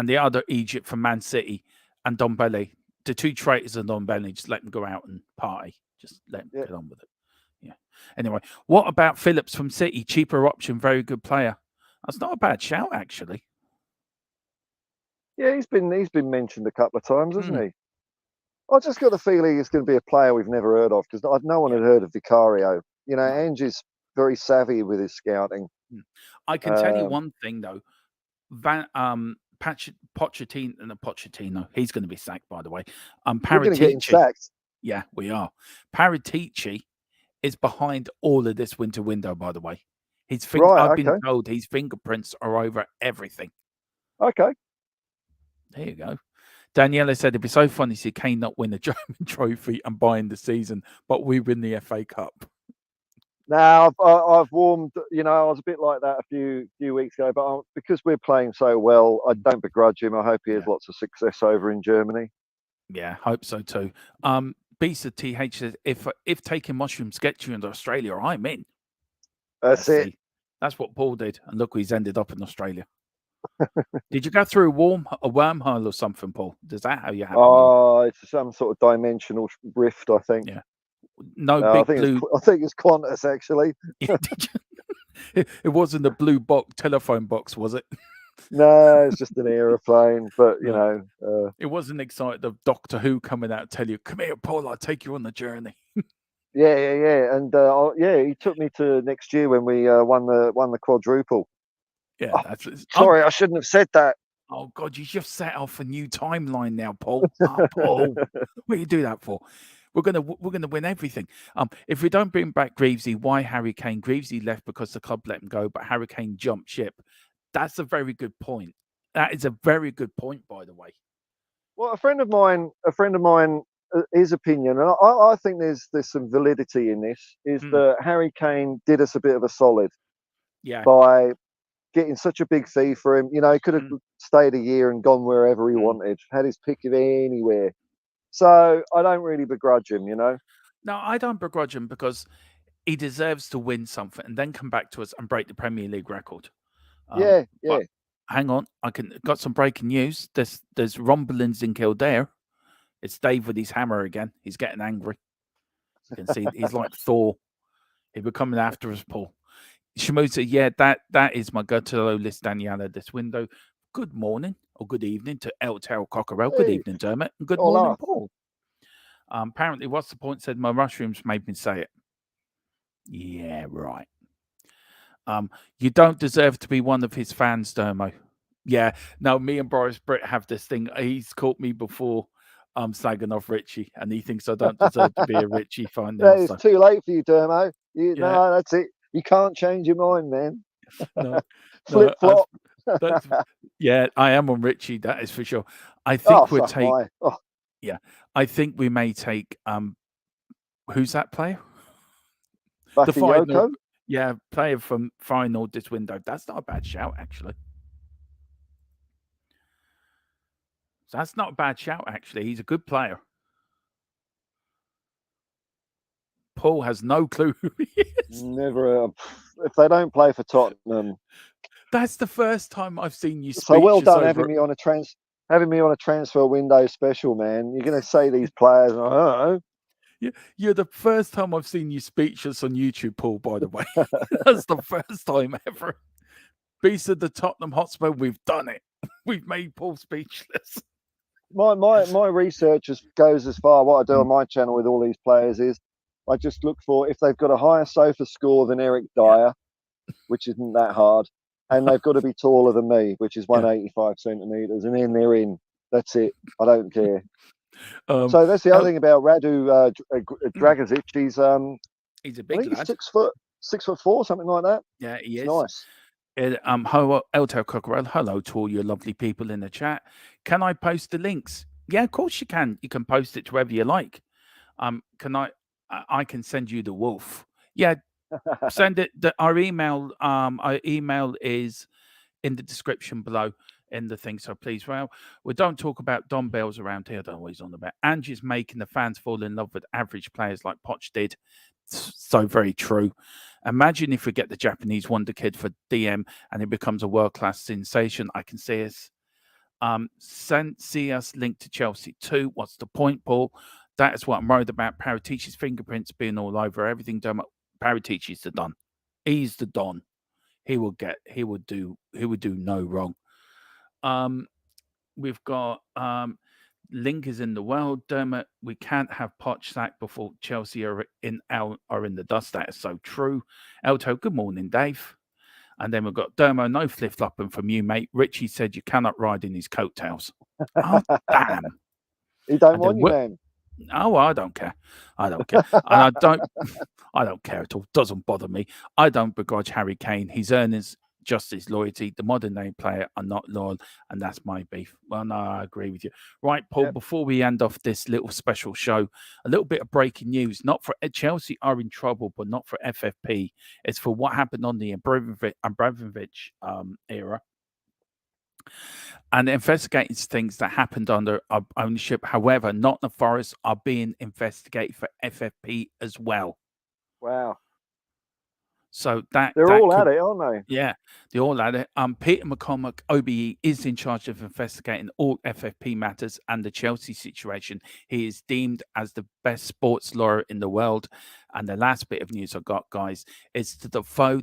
the other Egypt from Man City and Don Bele. The 2 traitors and Don Bele. Just let them go out and party. Just let them get on with it. Yeah. Anyway, what about Phillips from City? Cheaper option, very good player. That's not a bad shout, actually. Yeah, he's been mentioned a couple of times, hasn't he? I just got the feeling it's going to be a player we've never heard of because no one had heard of Vicario. You know, Angie's very savvy with his scouting. I can tell you one thing though, Pochettino, he's going to be sacked, by the way. We're going to get him sacked. Yeah, we are. Paratici is behind all of this winter window, by the way. I've been told his fingerprints are over everything. Okay. There you go. Daniela said it'd be so funny to see Kane not win a German trophy and buy in the season, but we win the FA Cup. Now I've warmed. You know, I was a bit like that a few weeks ago, but because we're playing so well, I don't begrudge him. I hope he has lots of success over in Germany. Yeah, hope so too. Beast of TH says if taking mushrooms gets you into Australia, I'm in. That's it. That's what Paul did, and look, he's ended up in Australia. Did you go through a wormhole or something, Paul? Is that how you happened? Oh, it's some sort of dimensional rift, I think. Yeah. No, big blue. I think it's Qantas, actually. It wasn't a blue box telephone box, was it? No, it's just an aeroplane. But you know, it wasn't excited of Doctor Who coming out and tell you, "Come here, Paul. I'll take you on the journey." Yeah, and he took me to next year when we won the quadruple. Yeah, sorry, I shouldn't have said that. Oh God, you just set off a new timeline now, Paul. Paul, what do you do that for? We're gonna win everything. If we don't bring back Greavesy, why Harry Kane? Greavesy left because the club let him go, but Harry Kane jumped ship. That's a very good point. That is a very good point, by the way. Well, a friend of mine, his opinion, and I think there's some validity in this, is that Harry Kane did us a bit of a solid. Yeah. By getting such a big fee for him. You know, he could have stayed a year and gone wherever he wanted, had his pick of anywhere. So I don't really begrudge him, you know. No, I don't begrudge him because he deserves to win something and then come back to us and break the Premier League record. Yeah. But hang on, got some breaking news. There's rumblings in Kildare. It's Dave with his hammer again. He's getting angry. You can see he's like Thor. He'll be coming after us, Paul. Shamusa, yeah, that is my go-to list, Daniela, this window. Good morning or good evening to El Taro Cockerel. Good evening, Dermot. And good morning, Paul. Apparently, what's the point? Said my mushrooms made me say it. Yeah, right. You don't deserve to be one of his fans, Dermo. Yeah, no, me and Boris Britt have this thing. He's caught me before slagging off Richie, and he thinks I don't deserve to be a Richie fan now. It's too late for you, Dermo. No, that's it. You can't change your mind, man. No, Flip flop. Yeah, I am on Richie. That is for sure. I think we'll take. Yeah, I think we may take. Who's that player? The final. Yeah, player from final this window. That's not a bad shout, actually. That's not a bad shout, actually. He's a good player. Paul has no clue who he is. Never. If they don't play for Tottenham. That's the first time I've seen you. So well done having me on a transfer window special, man. You're going to say these players. I don't know. You're the first time I've seen you speechless on YouTube, Paul, by the way. That's the first time ever. Beast of the Tottenham Hotspur, we've done it. We've made Paul speechless. My research goes as far. What I do on my channel with all these players is I just look for if they've got a higher SOFA score than Eric Dyer, which isn't that hard, and they've got to be taller than me, which is 185 centimeters, and then they're in. That's it. I don't care. So that's the other thing about Radu Dragišić. He's a big lad. 6'4", something like that. Yeah, he is. Nice. Elto Cockerel, hello to all your lovely people in the chat. Can I post the links? Yeah, of course you can. You can post it to wherever you like. I can send you the wolf. Yeah, send it. Our email is in the description below in the thing. So please, we don't talk about dumbbells around here. They're always on about. Angie's making the fans fall in love with average players like Poch did. So very true. Imagine if we get the Japanese wonder kid for DM and it becomes a world-class sensation. I can see us. See us linked to Chelsea too. What's the point, Paul? That is what I'm worried about. Paratici's fingerprints being all over everything. Paratici's the Don. He's the Don. He would do no wrong. We've got Link is in the world. Dermot, we can't have Poch sacked before Chelsea are in the dust. That is so true. Elto, good morning, Dave. And then we've got Dermo, no flip-flopping from you, mate. Richie said you cannot ride in his coattails. Oh, damn. He don't want you, man. Oh, I don't care. I don't care. And I don't care at all. Doesn't bother me. I don't begrudge Harry Kane. His earnings, just his loyalty. The modern day player are not loyal, and that's my beef. Well, no, I agree with you. Right, Paul, before we end off this little special show, a little bit of breaking news. Not for Chelsea are in trouble, but not for FFP. It's for what happened on the Abramovich era. And investigating things that happened under ownership. However, Nottingham Forest are being investigated for FFP as well. Wow. So they're all at it, aren't they? Yeah, they're all at it. Peter McCormack, OBE, is in charge of investigating all FFP matters and the Chelsea situation. He is deemed as the best sports lawyer in the world. And the last bit of news I got, guys, is that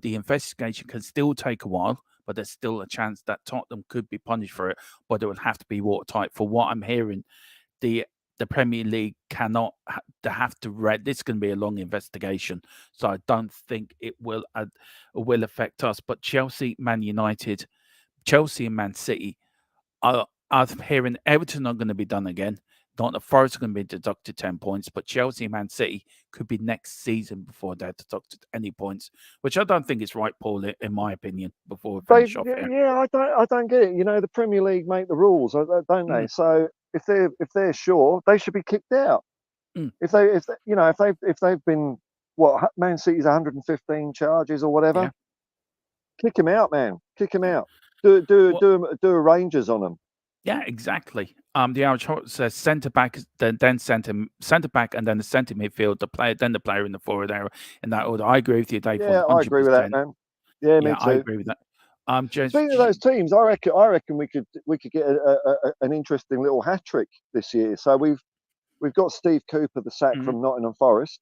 the investigation can still take a while, but there's still a chance that Tottenham could be punished for it, but it would have to be watertight. For what I'm hearing, the Premier League cannot. They have to read. This is going to be a long investigation, so I don't think it will affect us. But Chelsea, Man United, Chelsea and Man City are hearing Everton are going to be done again. Not the Forest are going to be deducted 10 points, but Chelsea and Man City could be next season before they're deducted any points, which I don't think is right, Paul, in my opinion. Before we finish off here. Yeah, I don't get it. You know, the Premier League make the rules, don't they? So if they're sure, they should be kicked out. If they've been Man City's 115 charges or whatever, kick them out, man. Kick them out. Do a Rangers on them. Yeah, exactly. The Irish Horse says centre back, then centre back, and then the centre midfield, then the player in the forward area in that order. I agree with you, Dave. Yeah, I agree with that, 100%. man. Yeah, me Yeah, I too. agree with that. Speaking of those teams, I reckon we could get an interesting little hat trick this year. So we've got Steve Cooper, the sack from Nottingham Forest.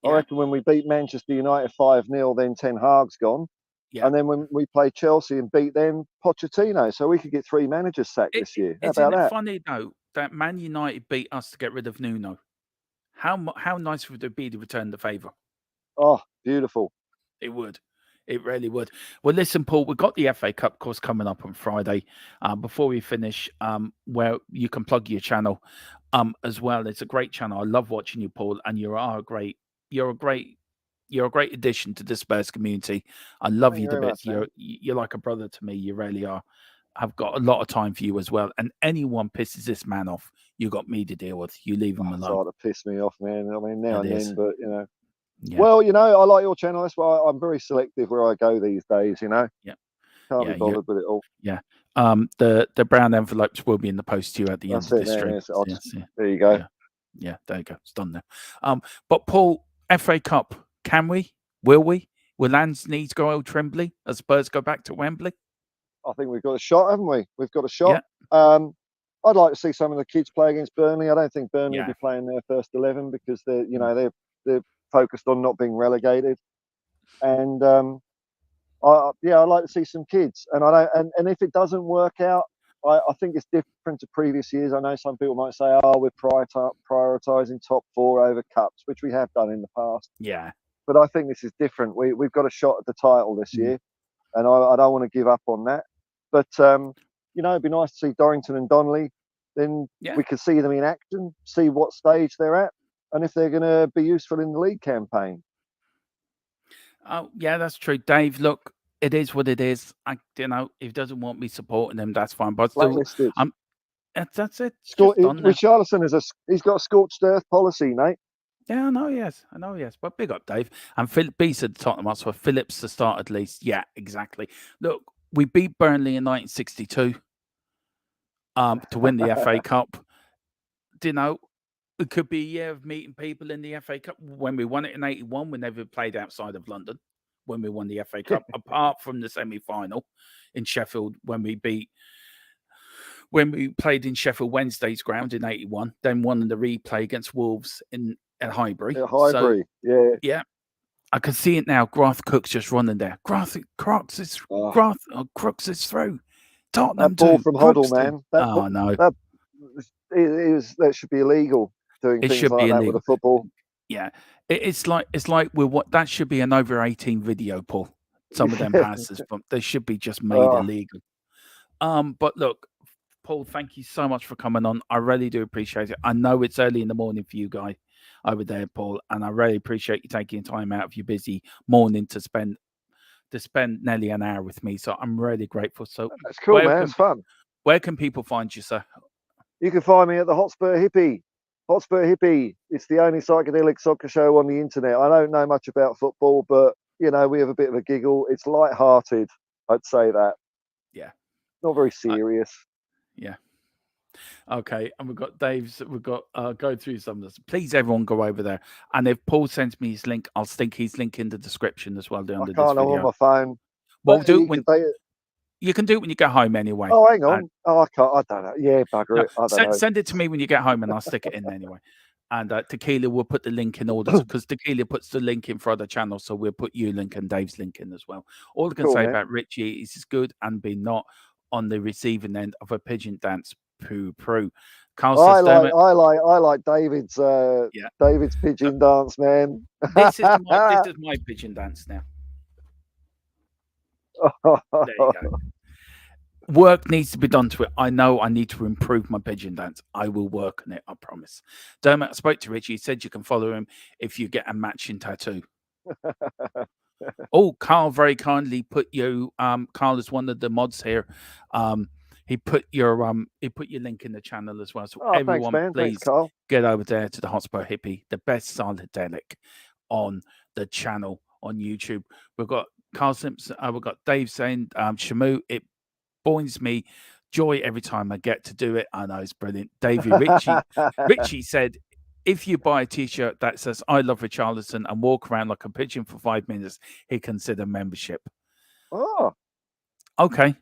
I Yeah. reckon when we beat Manchester United 5-0, then Ten Hag's gone. Yeah. And then when we play Chelsea and beat them, Pochettino. So we could get 3 managers sacked this year. How about Isn't it that? funny though that Man United beat us to get rid of Nuno? How nice would it be to return the favour? Oh, beautiful. It would. It really would. Well, listen, Paul, we've got the FA Cup course coming up on Friday. Before we finish, where you can plug your channel as well. It's a great channel. I love watching you, Paul, and you're a great addition to the Spurs community. I love Thank you you to very bits. much, You're like a brother to me. You really are. I've got a lot of time for you as well. And anyone pisses this man off, you got me to deal with. You leave him It's alone. hard to piss me off, man. I mean, now It and is. then, but you know. Yeah. Well, you know, I like your channel. That's why I'm very selective where I go these days. You know. Yeah. Can't be bothered with it all. Yeah. The brown envelopes will be in the post to you at the end of this stream. There you go. Yeah, there you go. It's done now. But Paul, FA Cup, can we? Will we? Will Anne's needs go Old Trembley as Spurs go back to Wembley? I think we've got a shot, haven't we? We've got a shot. I'd like to see some of the kids play against Burnley. I don't think Burnley will be playing their first 11 because they're focused on not being relegated. And I'd like to see some kids. And if it doesn't work out, I think it's different to previous years. I know some people might say, "Oh, we're prioritising top 4 over cups," which we have done in the past. Yeah. But I think this is different. We've got a shot at the title this year, and I don't want to give up on that. But it'd be nice to see Dorrington and Donnelly. Then we could see them in action, see what stage they're at, and if they're going to be useful in the league campaign. Oh, yeah, that's true, Dave. Look, it is what it is. If he doesn't want me supporting them, that's fine. But still, that's it. Richarlison he's got a scorched earth policy, mate. Yeah, I know he has. But big up, Dave. And Philip B said Tottenham Hotspur. Phillips to start at least. Yeah, exactly. Look, we beat Burnley in 1962 to win the FA Cup. It could be a year of meeting people in the FA Cup. When we won it in 81, we never played outside of London when we won the FA Cup, apart from the semi-final in Sheffield when we played in Sheffield Wednesday's ground in 81, then won in the replay against Wolves at Highbury. Yeah. I can see it now. Garth Cook's just running there. Crooks is through. Tottenham that ball from Hoddle, man. That should be illegal. Doing things like that with a football. Yeah, it's like that should be an over 18 video, Paul. Some of them passes, but they should be just made illegal. But look, Paul, thank you so much for coming on. I really do appreciate it. I know it's early in the morning for you guys over there, Paul, and I really appreciate you taking time out of your busy morning to spend nearly an hour with me. So I'm really grateful. So that's cool, man. It's fun. Where can people find you, sir? You can find me at the Hotspur Hippie. Hotspur Hippie. It's the only psychedelic soccer show on the internet. I don't know much about football, but we have a bit of a giggle. It's light-hearted. I'd say that. Yeah. Not very serious. Yeah. Okay, and we've got Dave's. We've got go through some of this. Please, everyone, go over there. And if Paul sends me his link, I'll stick his link in the description as well. I can't. I'm on my phone. Well, you can do it when you get home anyway. Oh, hang on. I can't. I don't know. Yeah, bugger it. I don't know. Send it to me when you get home, and I'll stick it in anyway. And Tequila will put the link in order because Tequila puts the link in for other channels, so we'll put you link and Dave's link in as well. All I can say about Richie is he's good and be not on the receiving end of a pigeon dance. Poo. Carl says, I like David's David's pigeon dance, man. This is my pigeon dance now. There you go. Work needs to be done to it. I know I need to improve my pigeon dance. I will work on it, I promise. Dermot, I spoke to Richie. He said you can follow him if you get a matching tattoo. Oh, Carl very kindly put you. Carl is one of the mods here. He put your link in the channel as well. So everyone, thanks, please Carl. get over there to the Hotspur Hippie, the best psychedelic on the channel on YouTube. We've got Carl Simpson. We've got Dave saying, Shamu, it boils me joy every time I get to do it. I know it's brilliant. Davey Richie said, if you buy a T-shirt that says "I love Richarlison" and walk around like a pigeon for 5 minutes, he consider membership. Oh, okay.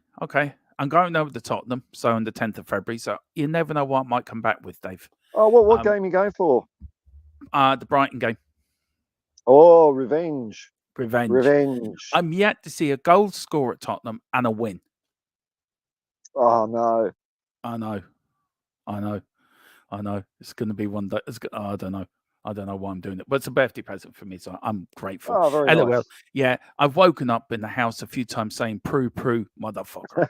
I'm going over to Tottenham, so on the 10th of February. So you never know what I might come back with, Dave. Oh, what game are you going for? The Brighton game. Oh, revenge. I'm yet to see a goal score at Tottenham and a win. Oh no. I know. It's going to be one day. I don't know why I'm doing it, but it's a birthday present for me, so I'm grateful. Oh, very LOL. nice. Yeah, I've woken up in the house a few times saying "prue, motherfucker."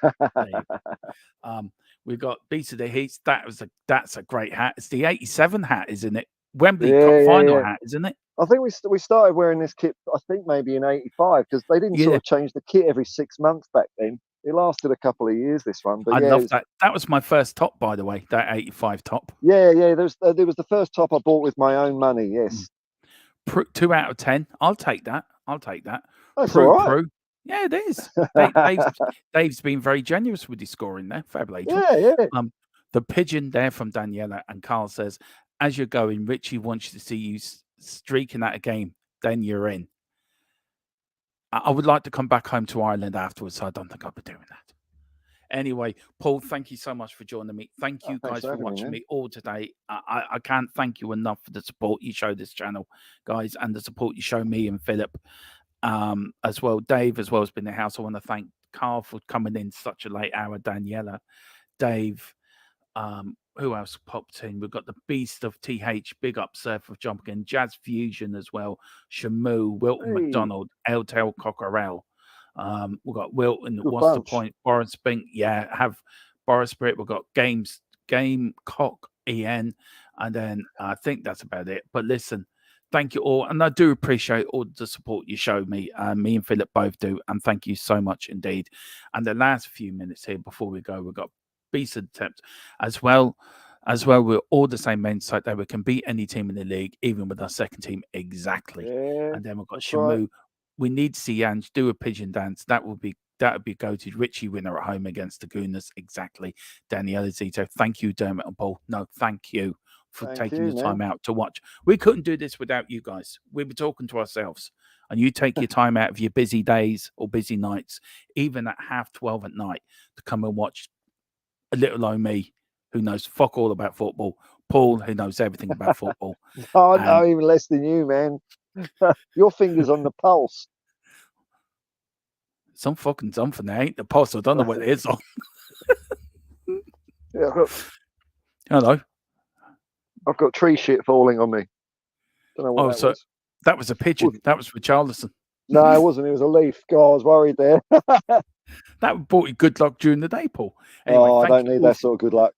We've got Beast of the Heats. That's a great hat. It's the '87 hat, isn't it? Wembley Cup final hat, isn't it? I think we started wearing this kit. I think maybe in '85 because they didn't sort of change the kit every 6 months back then. It lasted a couple of years, this one. But I love that. That was my first top, by the way, that '85 top. Yeah. There was the first top I bought with my own money, yes. 2 out of 10. I'll take that. That's all right. Yeah, it is. Dave's been very generous with his scoring there. Fair play. Yeah. The pigeon there from Daniela and Carl says, as you're going, Richie wants to see you streaking at a game. Then you're in. I would like to come back home to Ireland afterwards, so I don't think I'll be doing that. Anyway, Paul, thank you so much for joining me. Thank you guys for watching me all today. I can't thank you enough for the support you show this channel, guys, and the support you show me and Philip as well. Dave as well has been in the house. I want to thank Carl for coming in such a late hour, Daniela, Dave, who else popped in? We've got the Beast of TH, big up Surf of Jumping, Jazz Fusion as well, Shamu, Wilton McDonald, Eltel Cockerell. We've got Wilton, what's the point? Boris Spink, have Boris Spirit. We've got Game Cock EN, and then I think that's about it. But listen, thank you all, and I do appreciate all the support you show me. Me and Philip both do, and thank you so much indeed. And the last few minutes here before we go, we've got Beast attempt as well. We're all the same main site that we can beat any team in the league, even with our second team. Exactly. Yeah, and then we've got Shamu. Right. We need to see Ange do a pigeon dance. That would be go-to. Richie winner at home against the Gooners. Exactly. Daniela Zito. Thank you, Dermot and Paul. No, thank you for taking the time out to watch. We couldn't do this without you guys. We were talking to ourselves. And you take your time out of your busy days or busy nights, even at 12:30 at night, to come and watch a little old me who knows fuck all about football, Paul who knows everything about football. I know even less than you, man. Your finger's on the pulse. Some fucking something there ain't the pulse. I don't know what it is on. Hello. I've got tree shit falling on me. Don't know what that was. That was a pigeon. That was Richarlison. No, it wasn't. It was a leaf. God, I was worried there. That brought you good luck during the day, Paul. Anyway, I don't need that sort of good luck.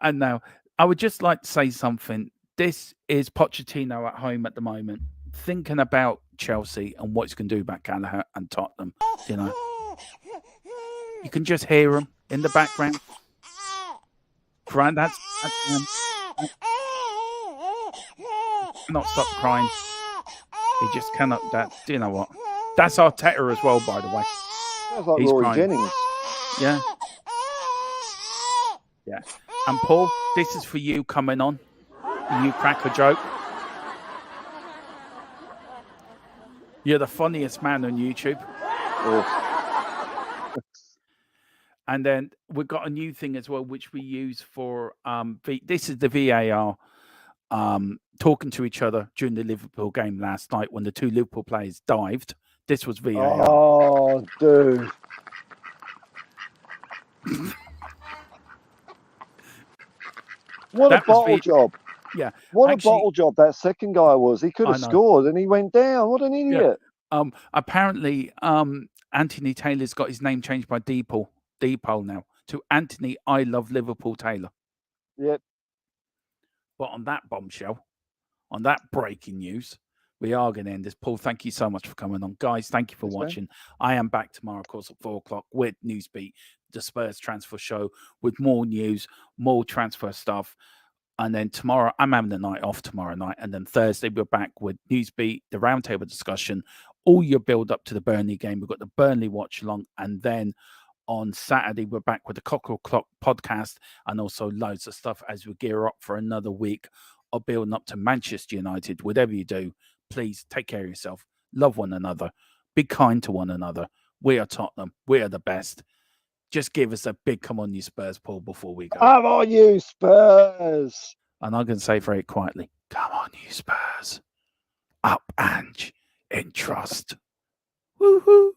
And now, I would just like to say something. This is Pochettino at home at the moment, thinking about Chelsea and what he's going to do about Gallagher and Tottenham. You know, you can just hear him in the background. Crying. That's not stop crying. He just cannot. Do you know what? That's Arteta as well, by the way. Sounds like Rory Jennings. Yeah. And Paul, this is for you coming on. You crack a joke. You're the funniest man on YouTube. Oh. And then we've got a new thing as well, which we use for this is the VAR talking to each other during the Liverpool game last night when the two Liverpool players dived. This was VAR. Oh, dude. What a bottle job. Yeah. What a bottle job that second guy was. He could have scored and he went down. What an idiot. Yeah. Apparently, Anthony Taylor's got his name changed by Deepole now to Anthony I Love Liverpool Taylor. Yep. But on that bombshell, on that breaking news, we are going to end this. Paul, thank you so much for coming on. Guys, thank you for watching. I am back tomorrow, of course, at 4:00 with Newsbeat, the Spurs transfer show, with more news, more transfer stuff. And then tomorrow, I'm having the night off tomorrow night. And then Thursday, we're back with Newsbeat, the roundtable discussion, all your build up to the Burnley game. We've got the Burnley watch along. And then on Saturday. We're back with the Cockerel Clock podcast and also loads of stuff as we gear up for another week of building up to Manchester United. Whatever you do, please take care of yourself. Love one another. Be kind to one another. We are Tottenham. We are the best. Just give us a big come on you Spurs, Paul, before we go. Come on you Spurs. And I can say very quietly, come on you Spurs. Up, Ange, in trust. Woohoo!